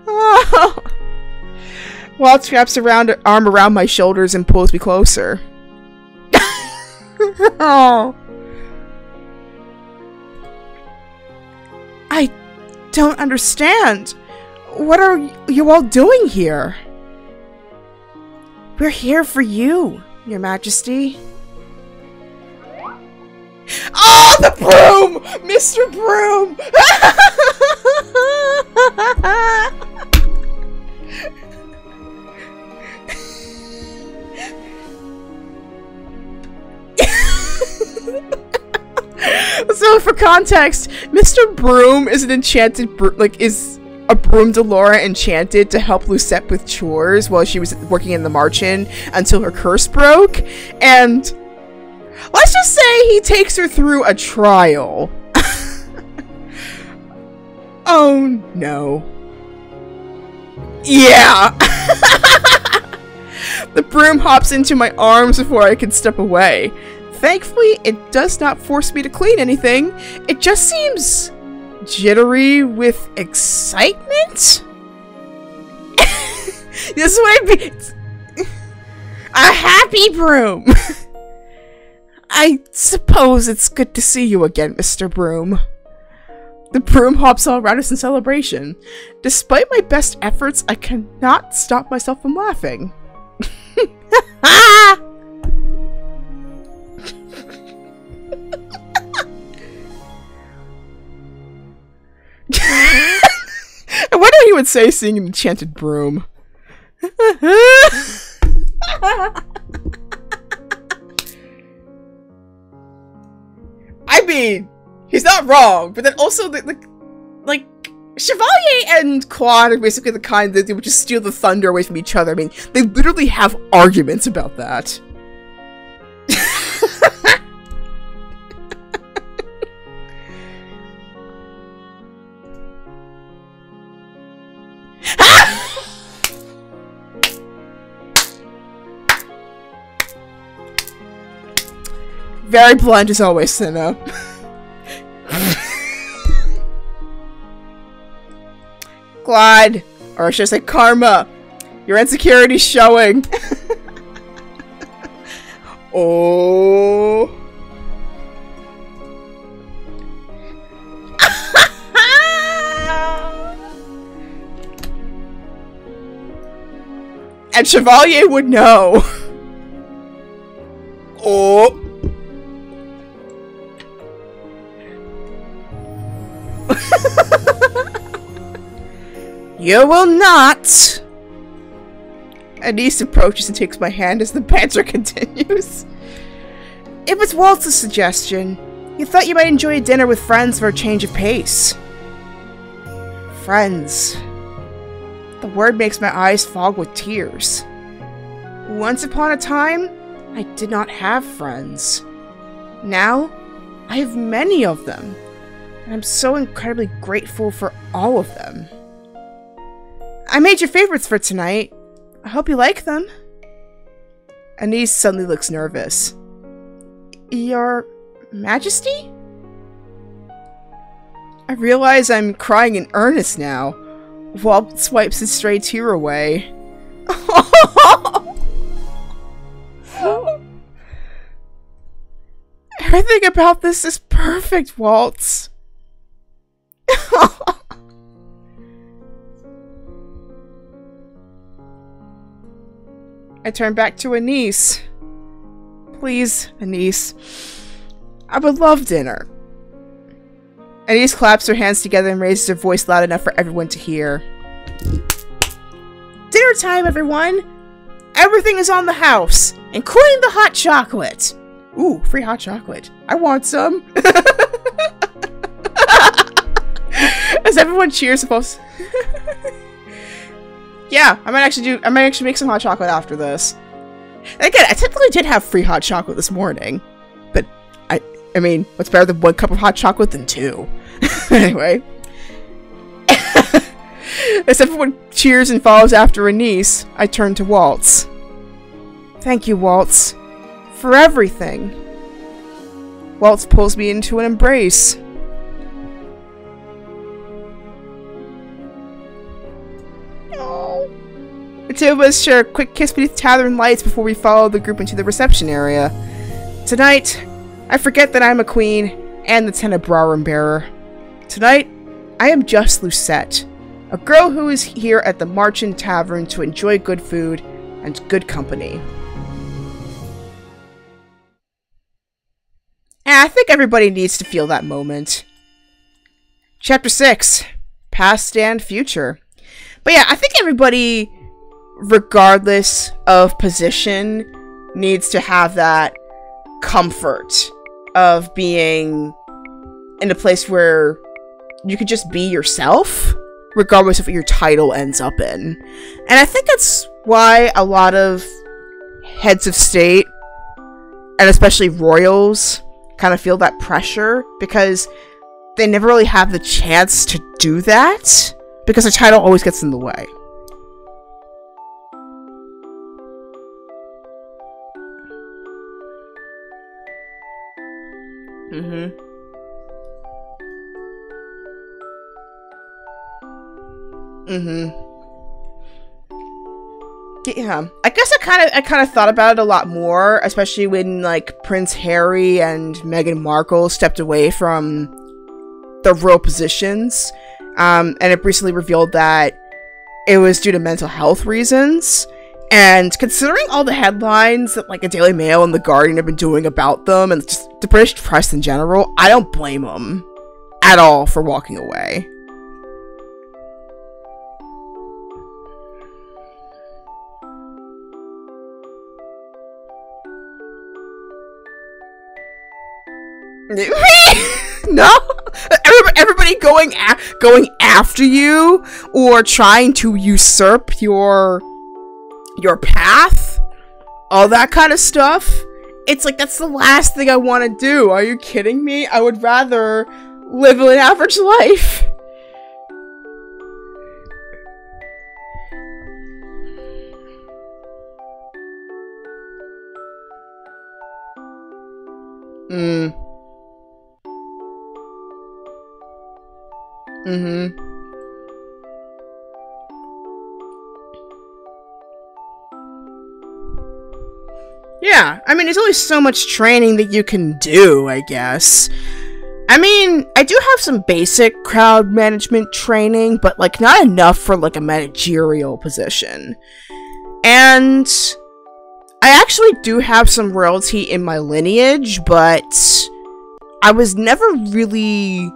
Oh. Waltz wraps around her arm around my shoulders and pulls me closer. Oh. I don't understand. What are you all doing here? We're here for you, Your Majesty. Oh, the broom! Mr. Broom! So, for context, Mr. Broom is an enchanted is a broom Delora enchanted to help Lucette with chores while she was working in the March Inn until her curse broke, and let's just say he takes her through a trial. Oh no. Yeah! The broom hops into my arms before I can step away. Thankfully, it does not force me to clean anything. It just seems jittery with excitement? This is what I mean. A happy broom. I suppose it's good to see you again, Mr. Broom. The broom hops all around us in celebration. Despite my best efforts, I cannot stop myself from laughing. I wonder what he would say seeing an enchanted broom. I mean, he's not wrong, but then also like Chevalier and Claude are basically the kind that they would just steal the thunder away from each other. I mean, they literally have arguments about that. Very blunt as always, Cinna. Glad, or should I say Karma, your insecurity's showing. Oh. And Chevalier would know. Oh. You will not! Anise approaches and takes my hand as the banter continues. It was Waltz's suggestion. You thought you might enjoy a dinner with friends for a change of pace. Friends. The word makes my eyes fog with tears. Once upon a time, I did not have friends. Now, I have many of them. And I'm so incredibly grateful for all of them. I made your favorites for tonight. I hope you like them. Anise suddenly looks nervous. Your Majesty? I realize I'm crying in earnest now. Waltz wipes a stray tear away. Everything about this is perfect, Waltz. I turn back to Anise. Please, Anise. I would love dinner. Anise claps her hands together and raises her voice loud enough for everyone to hear. Dinner time, everyone! Everything is on the house, including the hot chocolate. Ooh, free hot chocolate. I want some. As everyone cheers, suppose. Yeah, I might actually make some hot chocolate after this. Again, I technically did have free hot chocolate this morning, but I mean, what's better than 1 cup of hot chocolate than 2? Anyway. As everyone cheers and follows after Anise, I turn to Waltz. Thank you, Waltz, for everything. Waltz pulls me into an embrace. Oh. The two of us share a quick kiss beneath tavern lights before we follow the group into the reception area. Tonight, I forget that I'm a queen and the Tenebrorum bearer. Tonight, I am just Lucette, a girl who is here at the Marchand Tavern to enjoy good food and good company. And I think everybody needs to feel that moment. Chapter 6, Past and Future. But yeah, I think everybody, regardless of position, needs to have that comfort of being in a place where you could just be yourself, regardless of what your title ends up in. And I think that's why a lot of heads of state, and especially royals, kind of feel that pressure, because they never really have the chance to do that, because their title always gets in the way. Yeah, I guess I kind of thought about it a lot more, especially when like Prince Harry and Meghan Markle stepped away from the royal positions, and it recently revealed that it was due to mental health reasons. And considering all the headlines that like the Daily Mail and the Guardian have been doing about them, and just the British press in general, I don't blame them at all for walking away. No, everybody going after you or trying to usurp your path, all that kind of stuff. It's like, that's the last thing I want to do. Are you kidding me? I would rather live an average life. Yeah, I mean, there's only so much training that you can do, I guess. I mean, I do have some basic crowd management training, but, like, not enough for, like, a managerial position. And I actually do have some royalty in my lineage, but I was never really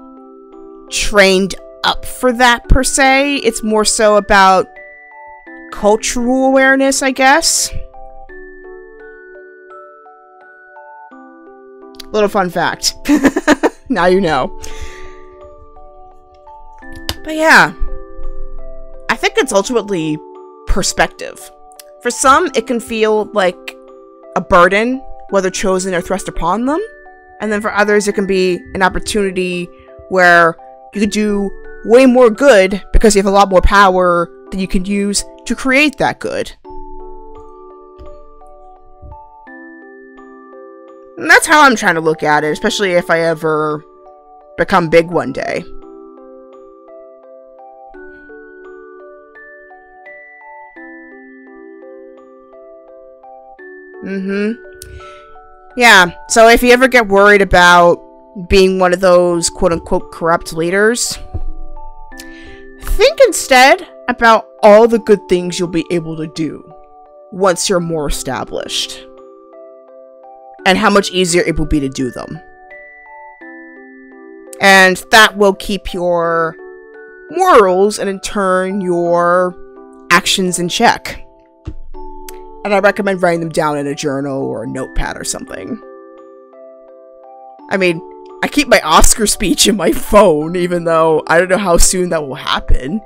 trained up for that, per se. It's more so about cultural awareness, I guess. Little fun fact. Now you know. But yeah, I think it's ultimately perspective. For some, it can feel like a burden, whether chosen or thrust upon them. And then for others, it can be an opportunity where you could do way more good because you have a lot more power that you can use to create that good. And that's how I'm trying to look at it, especially if I ever become big one day. Yeah, so if you ever get worried about being one of those quote-unquote corrupt leaders, think instead about all the good things you'll be able to do once you're more established, and how much easier it will be to do them. And that will keep your morals and in turn your actions in check. And I recommend writing them down in a journal or a notepad or something. I mean, I keep my Oscar speech in my phone, even though I don't know how soon that will happen.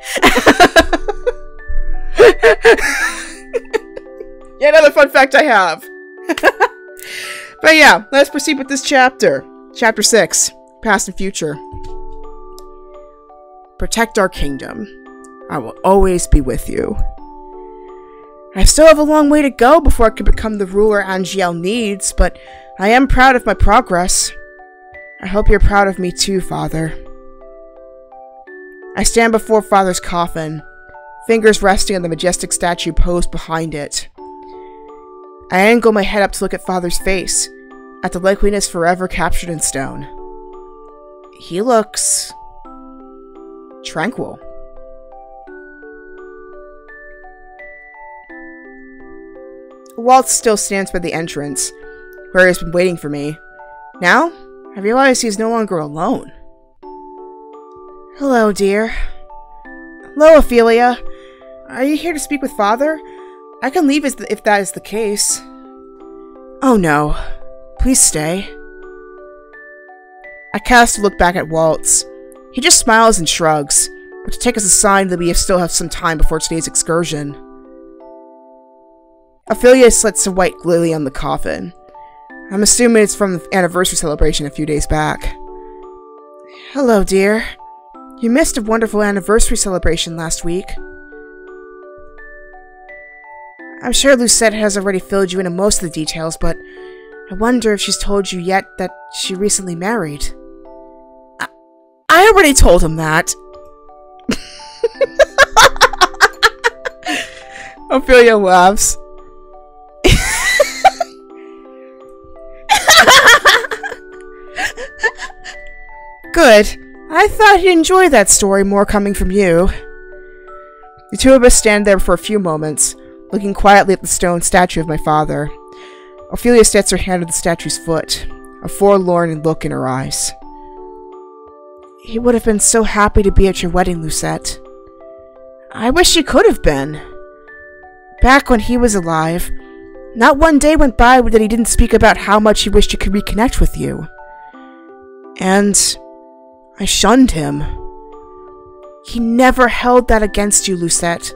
Yeah, another fun fact I have. But yeah, let's proceed with this chapter. Chapter 6, Past and Future. Protect our kingdom. I will always be with you. I still have a long way to go before I can become the ruler Angiel needs, but I am proud of my progress. I hope you're proud of me too, Father. I stand before Father's coffin, fingers resting on the majestic statue posed behind it. I angle my head up to look at Father's face, at the likeliness forever captured in stone. He looks tranquil. Waltz still stands by the entrance, where he has been waiting for me. Now, I realize he is no longer alone. Hello, dear. Hello, Ophelia. Are you here to speak with Father? I can leave if that is the case. Oh no. Please stay. I cast a look back at Waltz. He just smiles and shrugs, which I take as a sign that we still have some time before today's excursion. Ophelia slits a white lily on the coffin. I'm assuming it's from the anniversary celebration a few days back. Hello, dear. You missed a wonderful anniversary celebration last week. I'm sure Lucette has already filled you in on most of the details, but I wonder if she's told you yet that she recently married. I already told him that. Ophelia laughs. Good. I thought he'd enjoy that story more coming from you. The two of us stand there for a few moments, looking quietly at the stone statue of my father. Ophelia sets her hand on the statue's foot, a forlorn look in her eyes. He would have been so happy to be at your wedding, Lucette. I wish he could have been. Back when he was alive, not one day went by that he didn't speak about how much he wished he could reconnect with you. And I shunned him. He never held that against you, Lucette.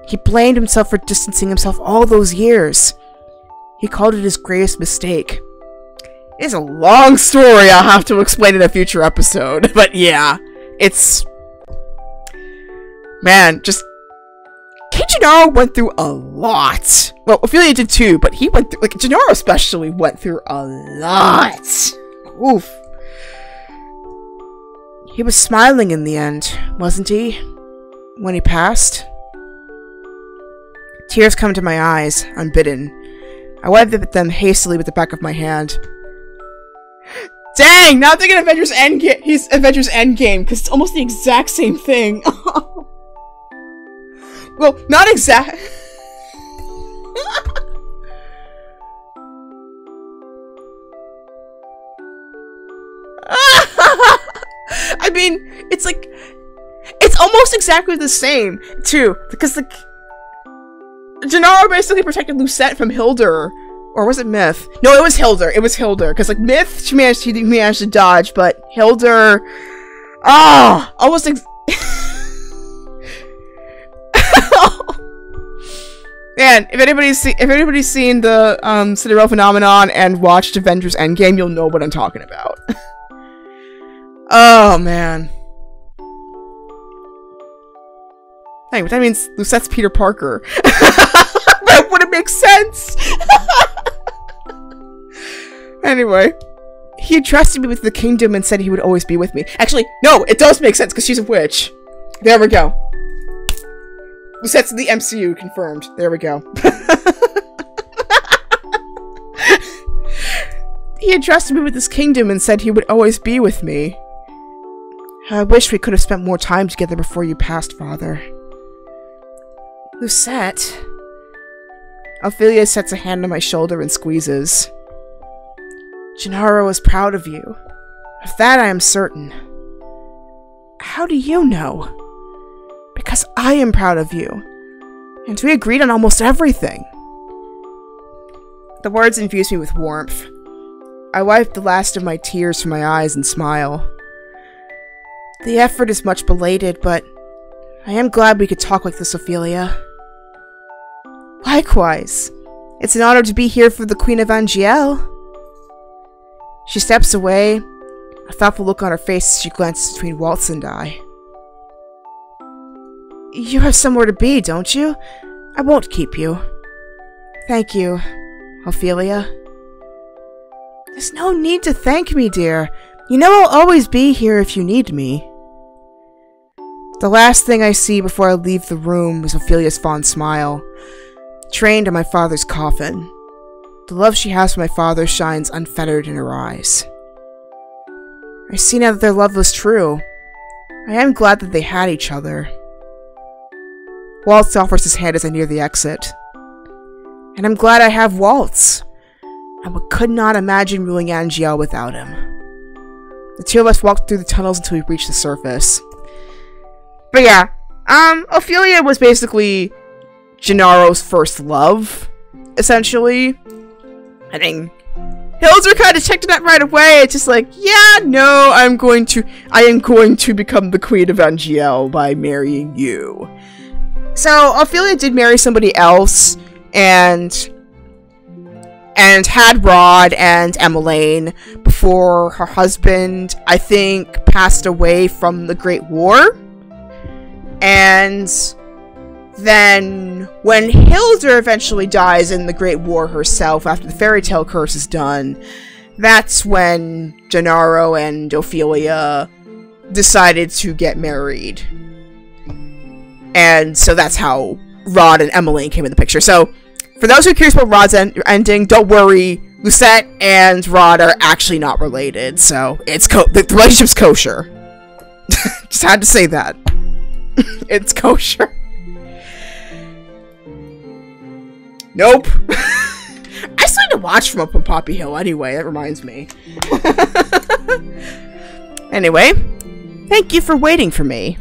He blamed himself for distancing himself all those years. He called it his greatest mistake. It's a long story I'll have to explain in a future episode. But yeah, it's... Man, just... Gennaro went through a lot. Well, Ophelia did too, but he went through... Like, Gennaro especially went through a lot. Oof. He was smiling in the end, wasn't he? When he passed? Tears come to my eyes, unbidden. I wipe them hastily with the back of my hand. Dang! Now I'm thinking Avengers Endgame. He's Avengers Endgame, because it's almost the exact same thing. Well, not exact. I mean, it's like, it's almost exactly the same, too, because, like, Gennaro basically protected Lucette from Hildur, or was it Myth? No, it was Hildur, because, like, Myth, he managed to dodge, but Hildur, almost Man, if anybody's seen the, Cinderella phenomenon and watched Avengers Endgame, you'll know what I'm talking about. Oh, man. Hey, but that means Lucette's Peter Parker. That wouldn't make sense! Anyway. He entrusted me with the kingdom and said he would always be with me. Actually, no, it does make sense, because she's a witch. There we go. Lucette's in the MCU, confirmed. There we go. He entrusted me with this kingdom and said he would always be with me. I wish we could have spent more time together before you passed, Father. Lucette. Ophelia sets a hand on my shoulder and squeezes. Gennaro is proud of you. Of that I am certain. How do you know? Because I am proud of you. And we agreed on almost everything. The words infuse me with warmth. I wipe the last of my tears from my eyes and smile. The effort is much belated, but I am glad we could talk like this, Ophelia. Likewise. It's an honor to be here for the Queen of Angiel. She steps away, a thoughtful look on her face as she glances between Waltz and I. You have somewhere to be, don't you? I won't keep you. Thank you, Ophelia. There's no need to thank me, dear. You know I'll always be here if you need me. The last thing I see before I leave the room is Ophelia's fond smile, trained on my father's coffin. The love she has for my father shines unfettered in her eyes. I see now that their love was true. I am glad that they had each other. Waltz offers his hand as I near the exit. And I'm glad I have Waltz. I could not imagine ruling Angiel without him. The two of us walked through the tunnels until we reached the surface. But yeah, Ophelia was basically Gennaro's first love, essentially. I mean, Hildur kind of checked it out right away. It's just like, yeah, no, I am going to become the Queen of Angiel by marrying you. So Ophelia did marry somebody else, and had Rod and Emmeline before her husband, I think, passed away from the Great War. And then when Hildur eventually dies in the Great War herself, after the fairy tale curse is done, that's when Gennaro and Ophelia decided to get married. And so that's how Rod and Emmeline came in the picture. So, for those who are curious about Rod's ending, don't worry. Lucette and Rod are actually not related, so it's the relationship's kosher. Just had to say that. It's kosher. Nope. I still need to watch from up on Poppy Hill anyway, that reminds me. Anyway, thank you for waiting for me.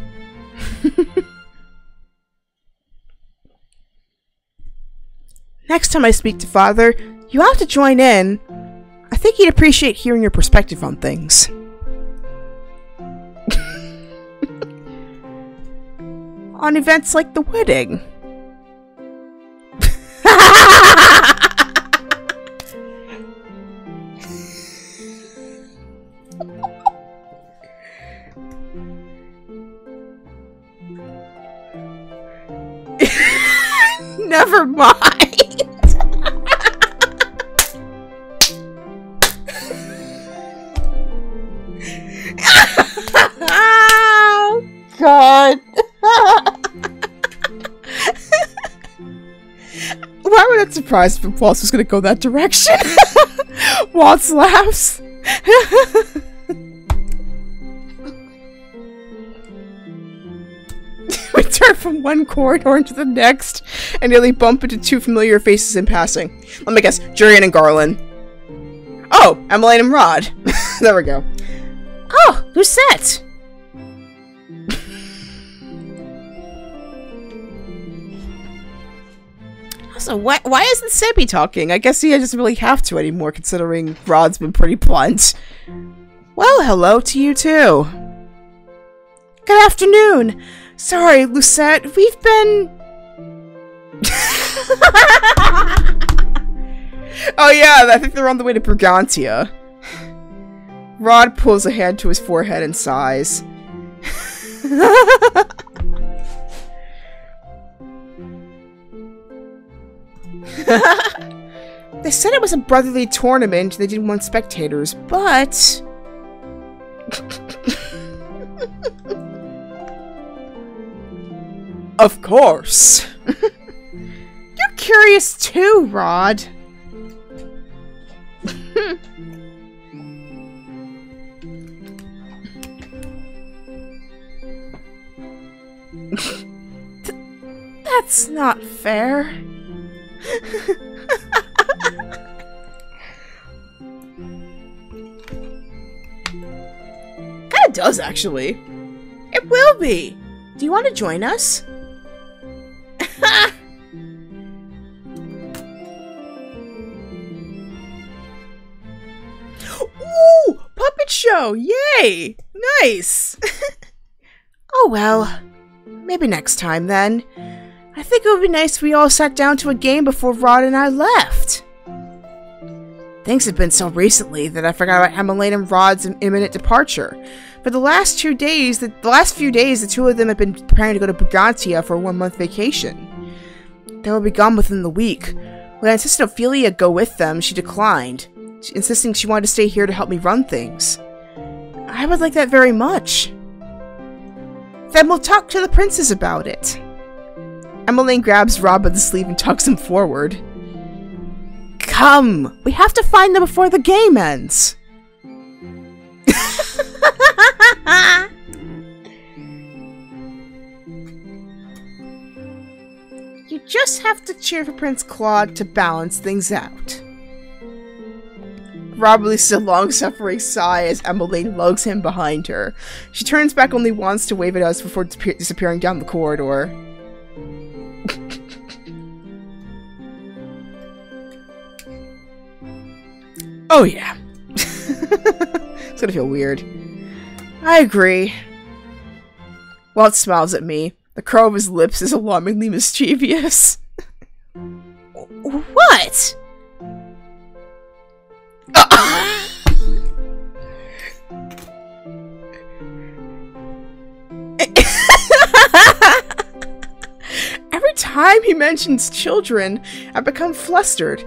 Next time I speak to Father, you have to join in. I think he'd appreciate hearing your perspective on things. On events like the wedding. Never mind. Oh, God. Why would that surprise if Waltz was going to go that direction? Waltz laughs. We turn from one corridor into the next and nearly bump into two familiar faces in passing. Let me guess, Jurian and Garland. Oh, Emmeline and Rod. There we go. Oh, Lucette! Also, why isn't Sebby talking? I guess he doesn't really have to anymore, considering Rod's been pretty blunt. Well, hello to you too. Good afternoon. Sorry, Lucette, we've been... Oh yeah, I think they're on the way to Brigantia. Rod pulls a hand to his forehead and sighs. They said it was a brotherly tournament and they didn't want spectators, but... Of course. You're curious too, Rod. That's not fair. Kinda does, actually. It will be. Do you want to join us? Ooh! Puppet show! Yay! Nice! Oh well. Maybe next time then. I think it would be nice if we all sat down to a game before Rod and I left. Things have been so recently that I forgot about Emmeline and Rod's imminent departure. For the last few days, the two of them have been preparing to go to Brigantia for a 1-month vacation. They will be gone within the week. When I insisted Ophelia go with them, she declined, insisting she wanted to stay here to help me run things. I would like that very much. Then we'll talk to the princess about it. Emmeline grabs Rob by the sleeve and tugs him forward. Come! We have to find them before the game ends! You just have to cheer for Prince Claude to balance things out. Rob releases a long-suffering sigh as Emmeline lugs him behind her. She turns back only once to wave at us before disappearing down the corridor. Oh yeah. It's gonna feel weird. I agree. Waltz smiles at me. The curl of his lips is alarmingly mischievous. What? Every time he mentions children, I become flustered.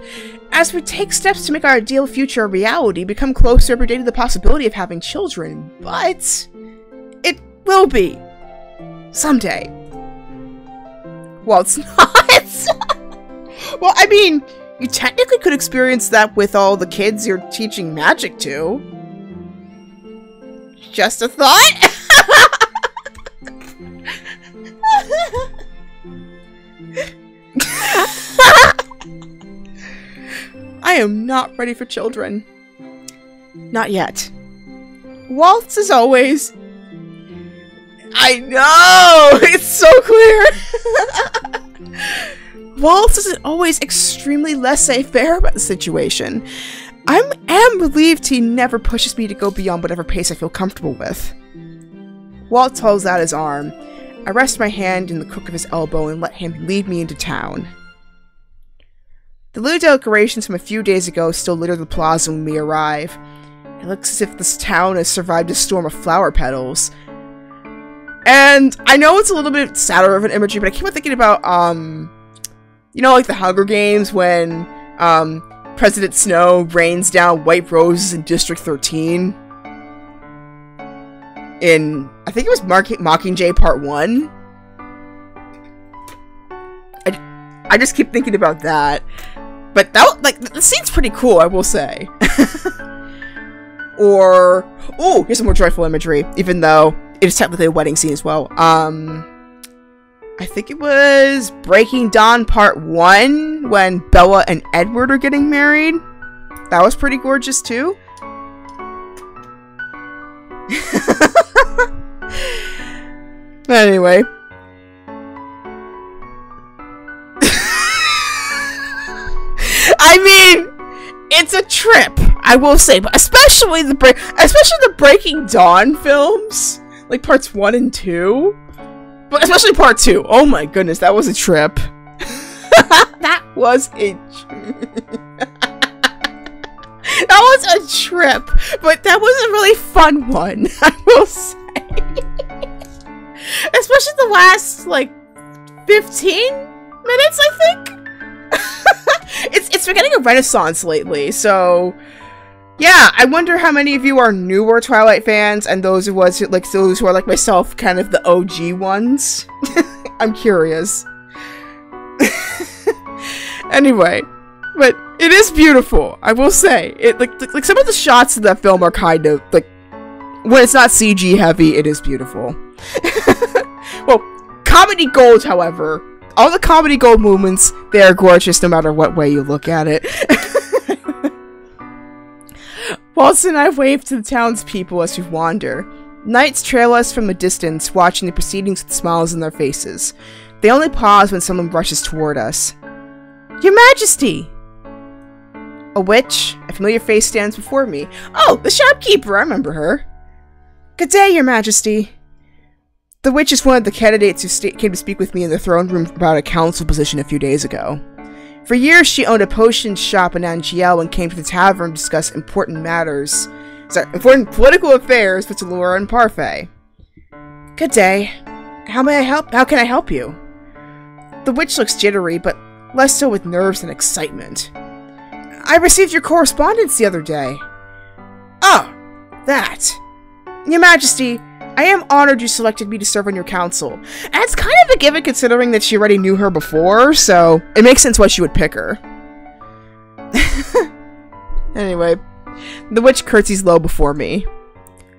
As we take steps to make our ideal future a reality, become closer every day to the possibility of having children, but it will be. Someday. Waltz nods. Well, I mean, you technically could experience that with all the kids you're teaching magic to. Just a thought? I am not ready for children. Not yet. Waltz is always... I know! It's so clear! Waltz isn't always extremely laissez-faire about the situation. I am relieved he never pushes me to go beyond whatever pace I feel comfortable with. Waltz holds out his arm. I rest my hand in the crook of his elbow and let him lead me into town. The little decorations from a few days ago still litter the plaza when we arrive. It looks as if this town has survived a storm of flower petals. And I know it's a little bit sadder of an imagery, but I keep on thinking about, you know, like the Hunger Games when, President Snow rains down white roses in District 13. In, I think it was Mockingjay Part 1. I just keep thinking about that. But that, like, the scene's pretty cool, I will say. Or, oh, here's some more joyful imagery, even though it is technically a wedding scene as well. I think it was Breaking Dawn Part 1, when Bella and Edward are getting married. That was pretty gorgeous, too. But anyway. I mean, it's a trip, I will say, but especially the Breaking Dawn films, like parts 1 and 2, but especially part 2. Oh my goodness, that was a trip. That was a trip, but that was a really fun one, I will say. Especially the last, like, 15 minutes, I think? It's been getting a renaissance lately, so yeah, I wonder how many of you are newer Twilight fans and those who are like myself, kind of the OG ones. I'm curious. Anyway, but it is beautiful, I will say. It like some of the shots in that film are kind of like, when it's not CG heavy, it is beautiful. Well, comedy gold, however. All the comedy gold movements, they are gorgeous no matter what way you look at it. Waltz and I wave to the townspeople as we wander. Knights trail us from a distance, watching the proceedings with smiles on their faces. They only pause when someone rushes toward us. Your Majesty! A witch, a familiar face stands before me. Oh, the shopkeeper, I remember her. Good day, Your Majesty. The witch is one of the candidates who came to speak with me in the throne room about a council position a few days ago. For years, she owned a potion shop in Angiel and came to the tavern to discuss important political affairs with Laura and Parfait. Good day. How can I help you? The witch looks jittery, but less so with nerves and excitement. I received your correspondence the other day. Oh, that. Your Majesty, I am honored you selected me to serve on your council. And it's kind of a given considering that she already knew her before, so it makes sense why she would pick her. Anyway, the witch curtsies low before me.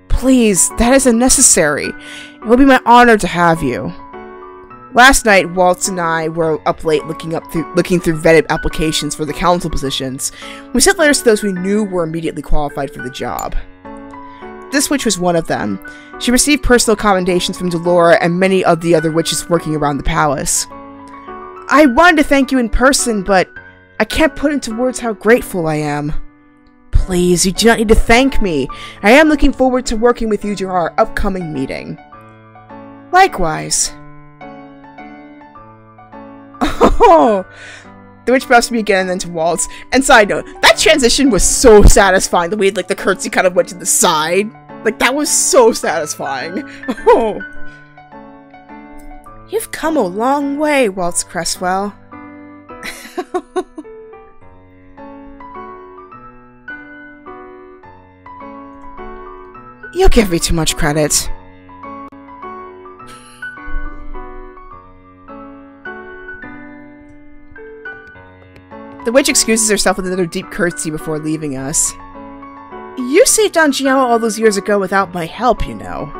Please, that is unnecessary. It will be my honor to have you. Last night, Waltz and I were up late looking through vetted applications for the council positions. We sent letters to those we knew were immediately qualified for the job. This witch was one of them. She received personal commendations from Delora and many of the other witches working around the palace. I wanted to thank you in person, but I can't put into words how grateful I am. Please, you do not need to thank me. I am looking forward to working with you during our upcoming meeting. Likewise. Oh, the witch bows to me again and then to Waltz. And side note, that transition was so satisfying. The way like the curtsy kind of went to the side. Like that was so satisfying. Oh. You've come a long way, Waltz Cresswell. You give me too much credit. The witch excuses herself with another deep curtsy before leaving us. You saved Angiella all those years ago without my help, you know.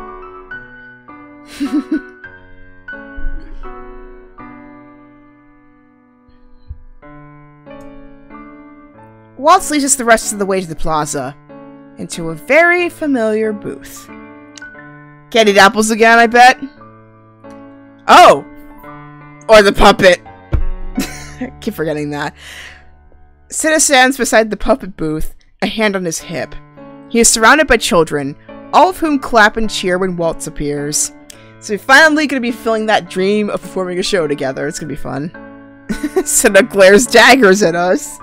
Waltz leads us the rest of the way to the plaza, into a very familiar booth. Candied apples again, I bet? Oh! Or the puppet! I keep forgetting that. Cinna stands beside the puppet booth, a hand on his hip. He is surrounded by children, all of whom clap and cheer when Waltz appears. So we're finally going to be filling that dream of performing a show together. It's going to be fun. Cinna glares daggers at us.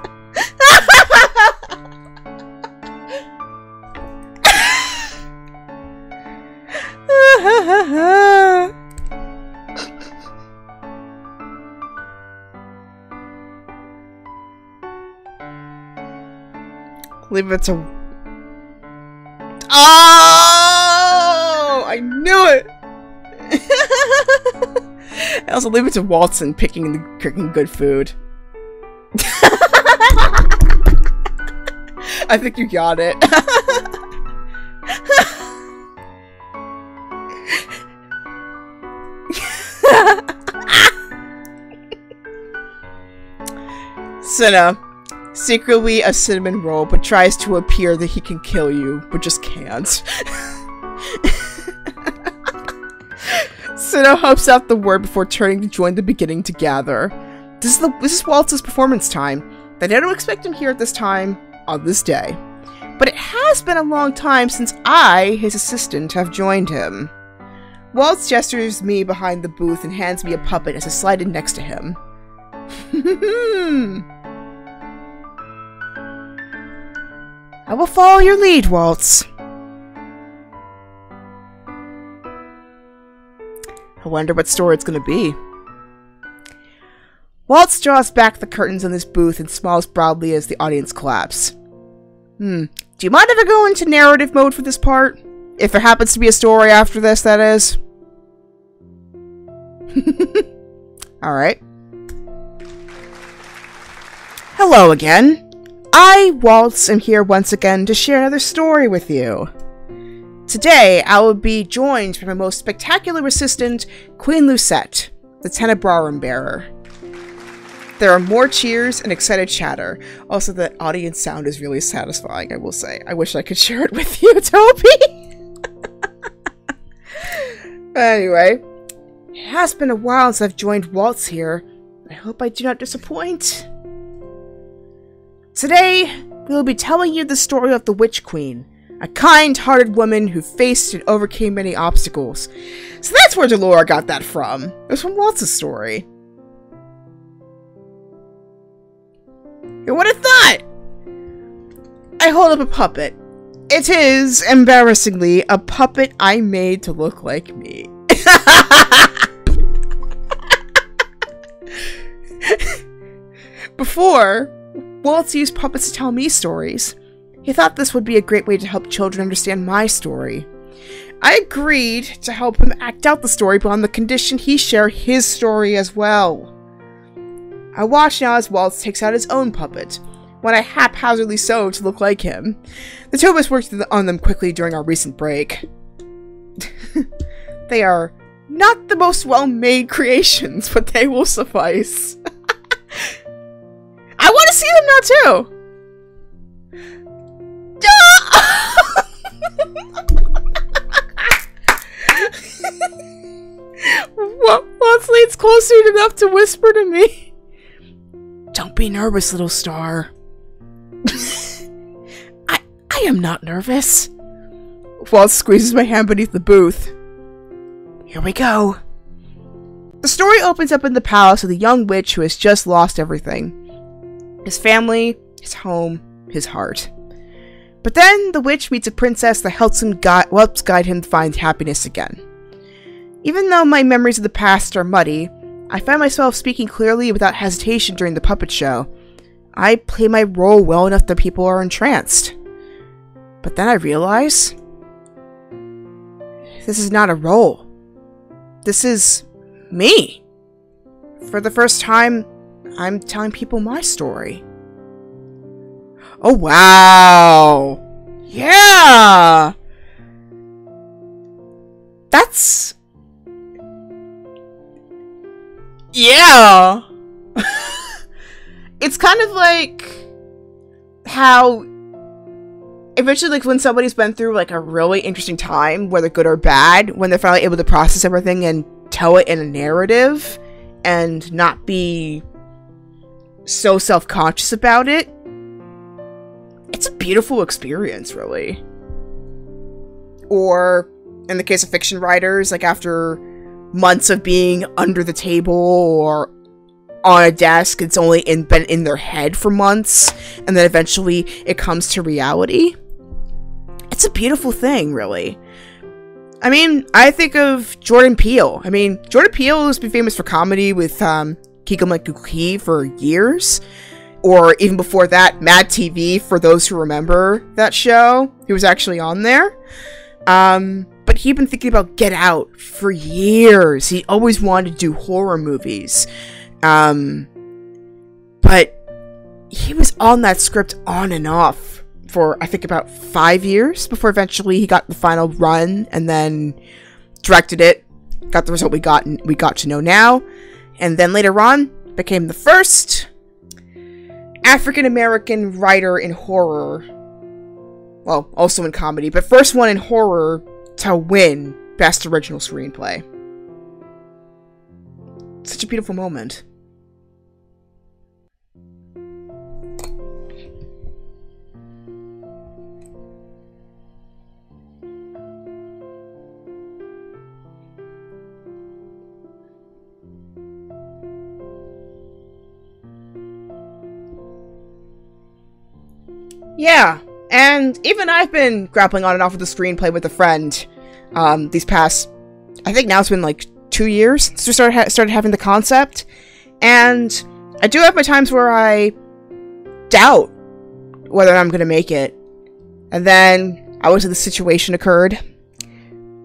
Leave it to... Oh! I knew it! I also leave it to Waltz and cooking good food. I think you got it. Cinna, secretly a cinnamon roll, but tries to appear that he can kill you, but just can't. Cinna hopes out the word before turning to join the beginning to gather. This is Waltz's performance time. I don't expect him here at this time on this day. But it has been a long time since I, his assistant, have joined him. Waltz gestures me behind the booth and hands me a puppet as I slide in next to him. I will follow your lead, Waltz. I wonder what story it's going to be. Waltz draws back the curtains on this booth and smiles proudly as the audience claps. Do you mind if I go into narrative mode for this part? If there happens to be a story after this, that is. Alright. Hello again. I, Waltz, am here once again to share another story with you. Today, I will be joined by my most spectacular assistant, Queen Lucette, the Tenebrarum bearer. There are more cheers and excited chatter. Also, the audience sound is really satisfying, I will say. I wish I could share it with you, Toby! Anyway, it has been a while since I've joined Waltz here. I hope I do not disappoint. Today, we will be telling you the story of the Witch Queen, a kind-hearted woman who faced and overcame many obstacles. So that's where Delora got that from. It was from Waltz's story. Who would have thought? I hold up a puppet. It is, embarrassingly, a puppet I made to look like me. Before, Waltz used puppets to tell me stories. He thought this would be a great way to help children understand my story. I agreed to help him act out the story, but on the condition he share his story as well. I watch now as Waltz takes out his own puppet, one I haphazardly sewed to look like him. The two of us worked on them quickly during our recent break. They are not the most well-made creations, but they will suffice. I want to see them now too! Waltz leans closer enough to whisper to me. Don't be nervous, little star. I am not nervous. Waltz squeezes my hand beneath the booth. Here we go. The story opens up in the palace with a young witch who has just lost everything. His family, his home, his heart. But then the witch meets a princess that helps guide him to find happiness again. Even though my memories of the past are muddy, I find myself speaking clearly without hesitation during the puppet show. I play my role well enough that people are entranced. But then I realize this is not a role. This is me. For the first time, I'm telling people my story. Oh, wow. Yeah. That's... Yeah. It's kind of like how eventually, like, when somebody's been through, like, a really interesting time, whether good or bad, when they're finally able to process everything and tell it in a narrative and not be so self-conscious about it. It's a beautiful experience, really. Or, in the case of fiction writers, like, after months of being under the table or on a desk, it's only been in their head for months, and then eventually it comes to reality. It's a beautiful thing, really. I mean, I think of Jordan Peele. I mean, Jordan Peele has been famous for comedy with Key for years. Or even before that, Mad TV, for those who remember that show. He was actually on there. But he'd been thinking about Get Out for years. He always wanted to do horror movies. But he was on that script on and off for, I think, about 5 years before eventually he got the final run and then directed it, got the result we got to know now, and then later on became the first African-American writer in horror, well, also in comedy, but first one in horror to win Best Original Screenplay. Such a beautiful moment. Yeah, and even I've been grappling on and off with the screenplay with a friend these past, I think now it's been like 2 years since we started having the concept, and I do have my times where I doubt whether I'm going to make it, and then obviously the situation occurred,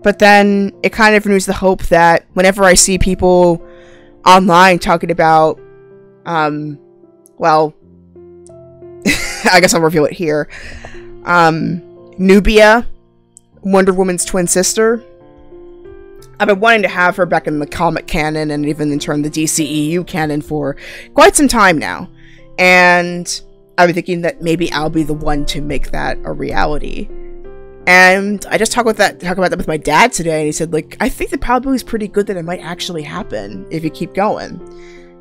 but then it kind of renews the hope that whenever I see people online talking about, well, I guess I'll reveal it here. Nubia, Wonder Woman's twin sister. I've been wanting to have her back in the comic canon and even in turn the DCEU canon for quite some time now. And I've been thinking that maybe I'll be the one to make that a reality. And I just talked about that with my dad today, and he said, like, I think the probability is pretty good that it might actually happen if you keep going.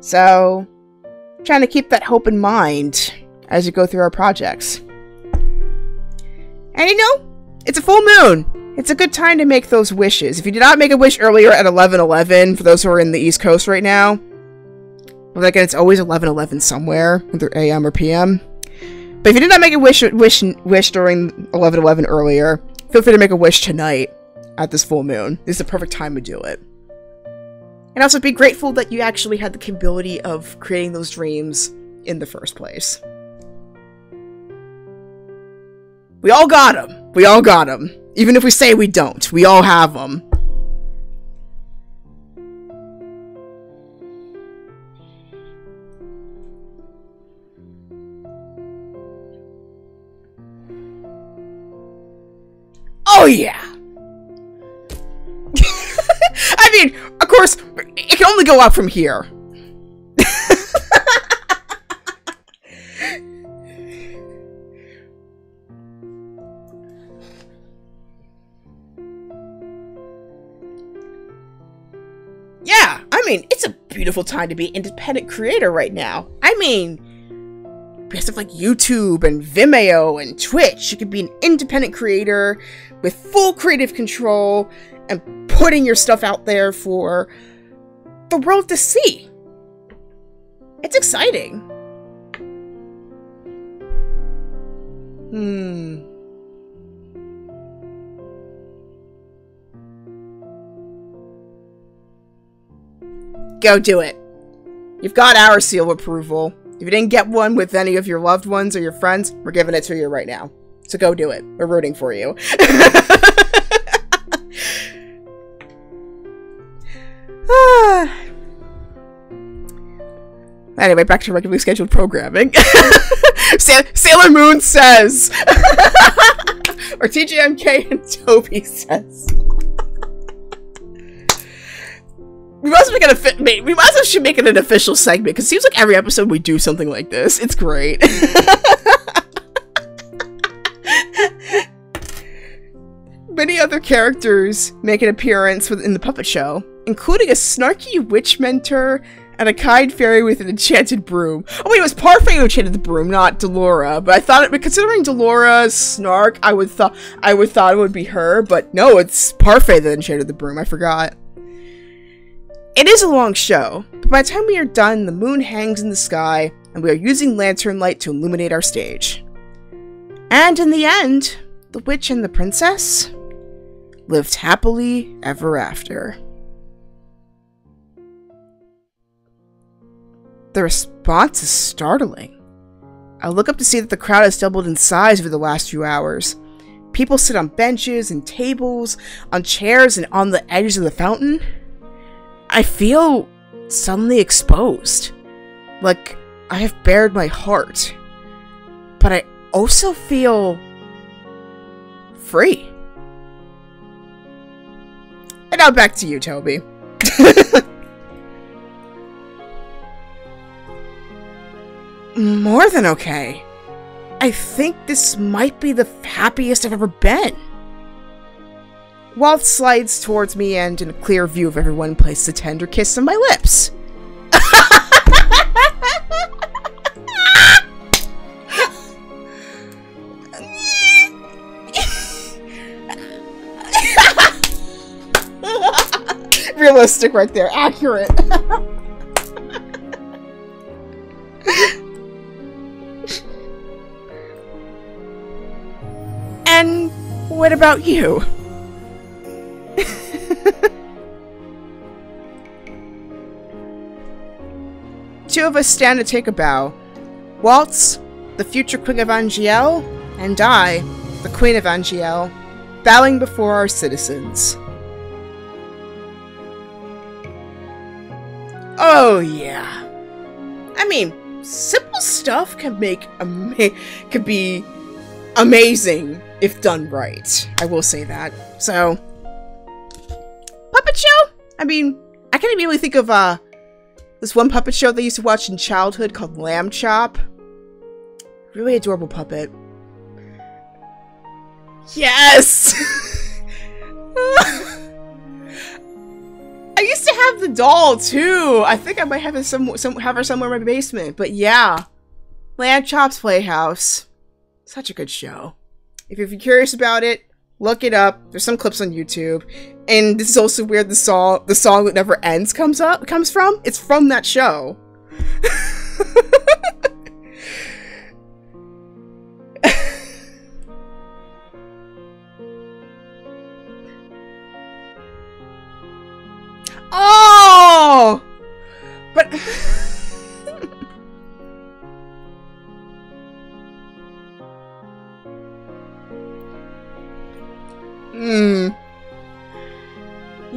So, trying to keep that hope in mind as you go through our projects. And you know, it's a full moon. It's a good time to make those wishes. If you did not make a wish earlier at 11:11, for those who are in the East Coast right now, well, again, it's always 11:11 somewhere, either AM or PM. But if you did not make a wish during 11:11 earlier, feel free to make a wish tonight at this full moon. This is the perfect time to do it. And also be grateful that you actually had the capability of creating those dreams in the first place. We all got them. We all got them. Even if we say we don't, we all have them. Oh yeah! I mean, of course, it can only go up from here. Yeah, I mean, it's a beautiful time to be an independent creator right now. I mean, because of like YouTube and Vimeo and Twitch, you could be an independent creator with full creative control and putting your stuff out there for the world to see. It's exciting. Go do it. You've got our seal of approval. If you didn't get one with any of your loved ones or your friends, we're giving it to you right now. So go do it. We're rooting for you. Anyway, back to regularly scheduled programming. Sailor Moon says. Or TJMK and Toby says. We might as well should make it an official segment, because it seems like every episode we do something like this. It's great. Many other characters make an appearance in the puppet show, including a snarky witch mentor and a kind fairy with an enchanted broom. Oh wait, it was Parfait who enchanted the broom, not Delora. But I thought considering Delora's snark, I would thought it would be her, but no, it's Parfait that enchanted the broom. I forgot. It is a long show, but by the time we are done, the moon hangs in the sky, and we are using lantern light to illuminate our stage. And in the end, the witch and the princess lived happily ever after. The response is startling. I look up to see that the crowd has doubled in size over the last few hours. People sit on benches and tables, on chairs, and on the edges of the fountain. I feel suddenly exposed, like I have bared my heart, but I also feel free. And now back to you, Toby. More than okay. I think this might be the happiest I've ever been. Waltz slides towards me and, in a clear view of everyone, places a tender kiss on my lips. Realistic right there. Accurate. And what about you? Two of us stand to take a bow. Waltz, the future Queen of Angiel, and I, the Queen of Angiel, bowing before our citizens. Oh yeah. I mean, simple stuff can be amazing if done right. I will say that. So, puppet show? I mean, I can immediately think of this one puppet show they used to watch in childhood called Lamb Chop. Really adorable puppet. Yes! I used to have the doll too. I think I might have her somewhere in my basement. But yeah, Lamb Chop's Playhouse. Such a good show. If you're curious about it, look it up. There's some clips on YouTube. And this is also where the song that never ends comes from. It's from that show. Oh! But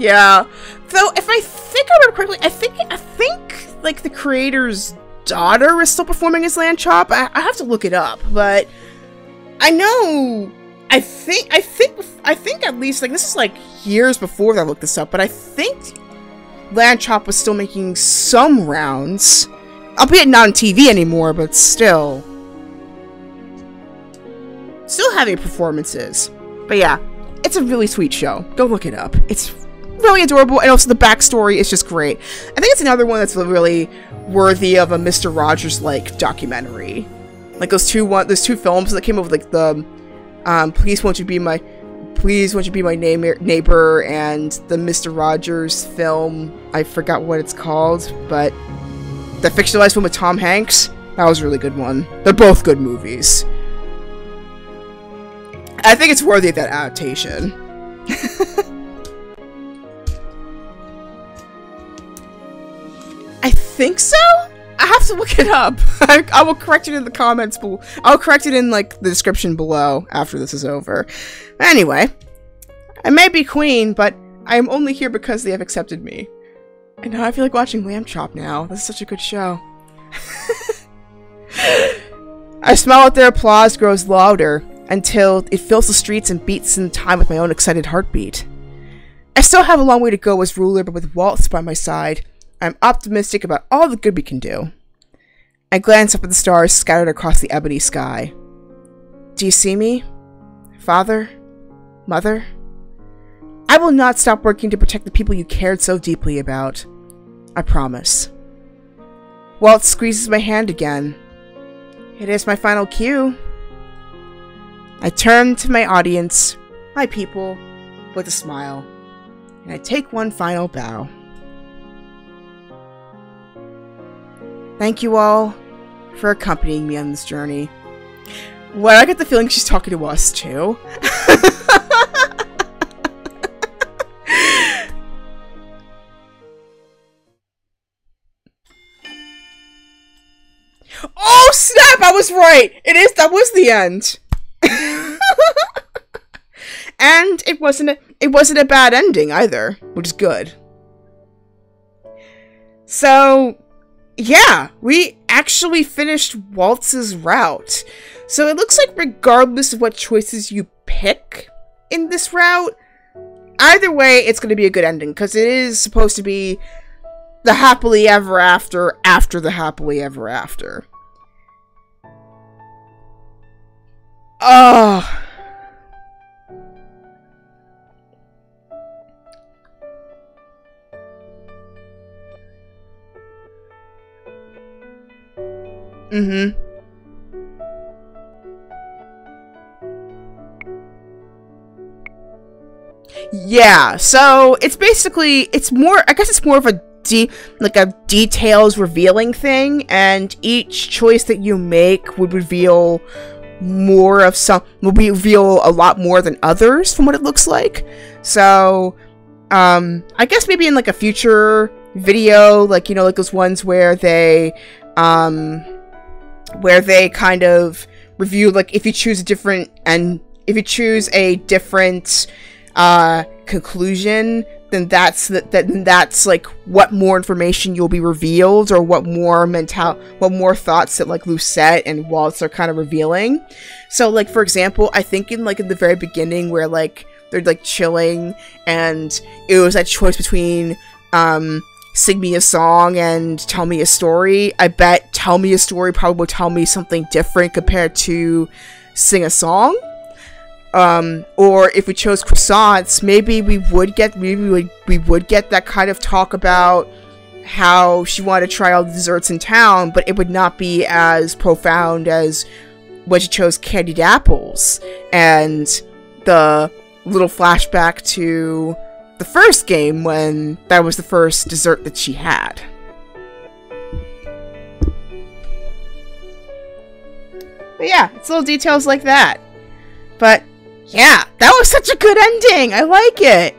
Yeah. Though, if I think I remember correctly, I think, like, the creator's daughter is still performing as Lamb Chop. I have to look it up, but I know, I think at least, like, this is, like, years before I looked this up, but I think Lamb Chop was still making some rounds. Albeit not on TV anymore, but still having performances. But yeah, it's a really sweet show. Go look it up. It's really adorable, and also the backstory is just great. I think it's another one that's really worthy of a Mr. Rogers-like documentary. Like those two films that came up with, like, the Please Won't You Be My Neighbor, and the Mr. Rogers film, I forgot what it's called, but the fictionalized film with Tom Hanks, that was a really good one. They're both good movies. I think it's worthy of that adaptation. I think so? I have to look it up. I will correct it in the comments below. I'll correct it in, like, the description below after this is over. Anyway, I may be queen, but I am only here because they have accepted me. And now I feel like watching Lamb Chop now. This is such a good show. I smile at their applause grows louder until it fills the streets and beats in time with my own excited heartbeat. I still have a long way to go as ruler, but with Waltz by my side, I'm optimistic about all the good we can do. I glance up at the stars scattered across the ebony sky. Do you see me? Father? Mother? I will not stop working to protect the people you cared so deeply about. I promise. Waltz squeezes my hand again. It is my final cue. I turn to my audience, my people, with a smile, and I take one final bow. Thank you all for accompanying me on this journey. Well, I get the feeling she's talking to us too. Oh snap! I was right. That was the end. And it wasn't a bad ending either, which is good. So, yeah, we actually finished Waltz's route. So it looks like regardless of what choices you pick in this route, either way, it's going to be a good ending, because it is supposed to be the happily ever after the happily ever after. Oh. Mm-hmm. Yeah, so it's basically, I guess it's more of a details revealing thing, and each choice that you make would reveal reveal a lot more than others from what it looks like. So, I guess maybe in like a future video, like, you know, like those ones where they kind of review, like, if you choose a different conclusion, then that's like what more information you'll be revealed, or what more thoughts that like Lucette and Waltz are kind of revealing. So, like, for example, I think in the very beginning where like they're like chilling and it was that choice between sing me a song and tell me a story, I bet tell me a story probably will tell me something different compared to sing a song. Or if we chose croissants, maybe we would get that kind of talk about how she wanted to try all the desserts in town, but it would not be as profound as when she chose candied apples and the little flashback to the first game when that was the first dessert that she had. But yeah, it's little details like that. But yeah, that was such a good ending! I like it!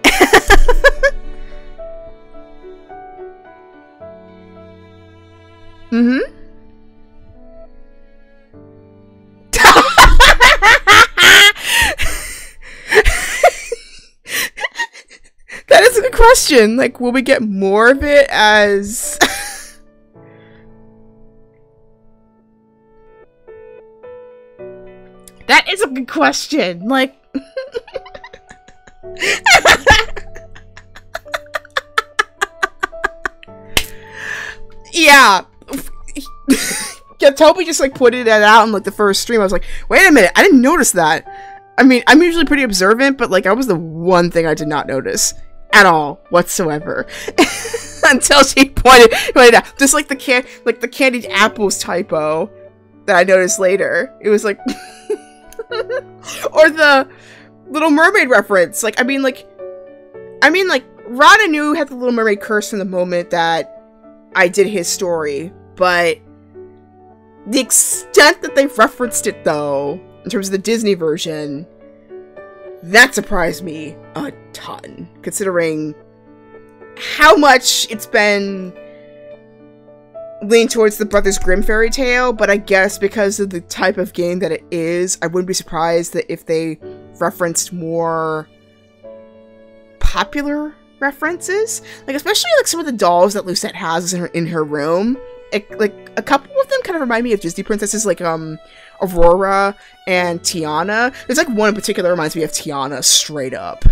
Mm-hmm. That is a good question. Like, will we get more of it as... That is a good question. Like... Yeah. Yeah, Toby just like put it out in like the first stream. I was like, wait a minute, I didn't notice that. I mean, I'm usually pretty observant, but like, that was the one thing I did not notice at all whatsoever until she pointed out. Just like the candied apples typo that I noticed later. It was like, or the Little Mermaid reference. Like, I mean, Rana knew had the Little Mermaid curse from the moment that I did his story, but the extent that they've referenced it, though, in terms of the Disney version, that surprised me a ton, considering how much it's been leaned towards the Brothers Grimm fairy tale, but I guess because of the type of game that it is, I wouldn't be surprised that if they referenced more popular references, like especially like some of the dolls that Lucette has in her room. Like a couple of them kind of remind me of Disney princesses, like Aurora and Tiana. There's like one in particular that reminds me of Tiana straight up.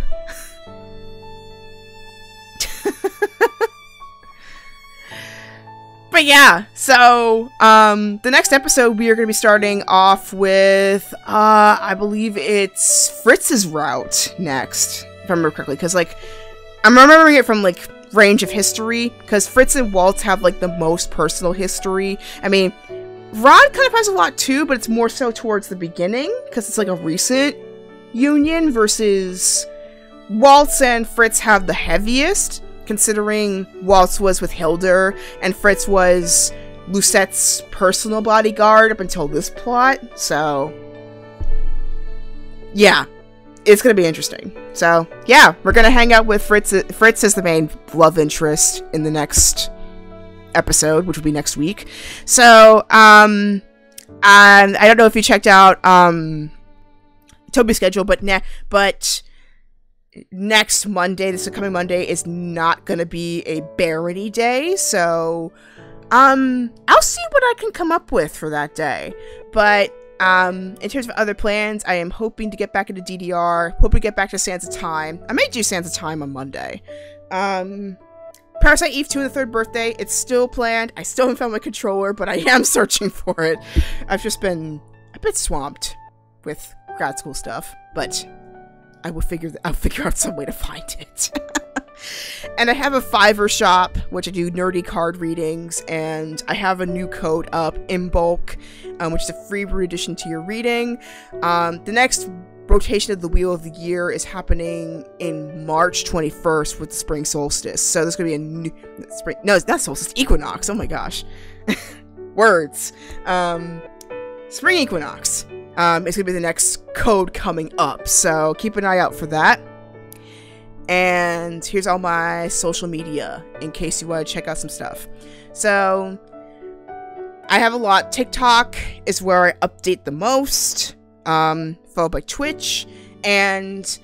But yeah, so the next episode we are going to be starting off with I believe it's Fritz's route next, if I remember correctly, because like I'm remembering it from like range of history, because Fritz and Waltz have like the most personal history. I mean, Ron kind of has a lot too, but it's more so towards the beginning because it's like a recent union, versus Waltz and Fritz have the heaviest, considering Waltz was with Hildur and Fritz was Lucette's personal bodyguard up until this plot. So yeah, it's gonna be interesting. So yeah, we're gonna hang out with Fritz. Fritz is the main love interest in the next episode, which will be next week. So and I don't know if you checked out Toby's schedule, but next Monday, this coming Monday, is not gonna be a Barony day. So I'll see what I can come up with for that day. But in terms of other plans, I am hoping to get back into DDR, hope to get back to Sands of Time. I may do Sands of Time on Monday. Parasite Eve 2 and the third birthday, it's still planned. I still haven't found my controller, but I am searching for it. I've been a bit swamped with grad school stuff, but I'll figure out some way to find it. And I have a Fiverr shop, which I do nerdy card readings, and I have a new code up, in bulk, which is a free addition to your reading. The next rotation of the Wheel of the Year is happening in March 21st with the spring solstice. So there's gonna be a new spring. No, it's not solstice. Equinox. Oh my gosh, words. Spring equinox. It's gonna be the next code coming up. So keep an eye out for that. And here's all my social media in case you want to check out some stuff. So I have a lot. TikTok is where I update the most, followed by Twitch. And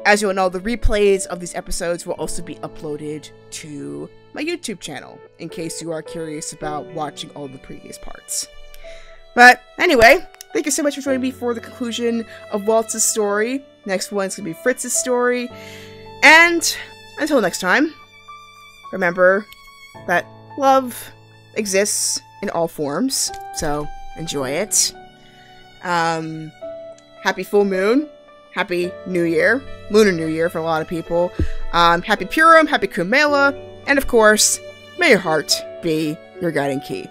as you all know, the replays of these episodes will also be uploaded to my YouTube channel in case you are curious about watching all the previous parts. But anyway, thank you so much for joining me for the conclusion of Waltz's story. Next one's going to be Fritz's story. And until next time, remember that love exists in all forms, so enjoy it. Happy full moon, happy new year, lunar new year for a lot of people. Happy Purim, happy Kumela, and of course, may your heart be your guiding key.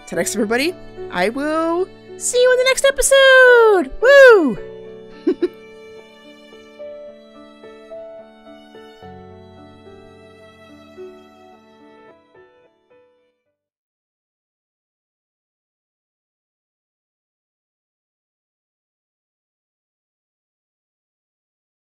Till next, everybody, I will see you in the next episode! Woo!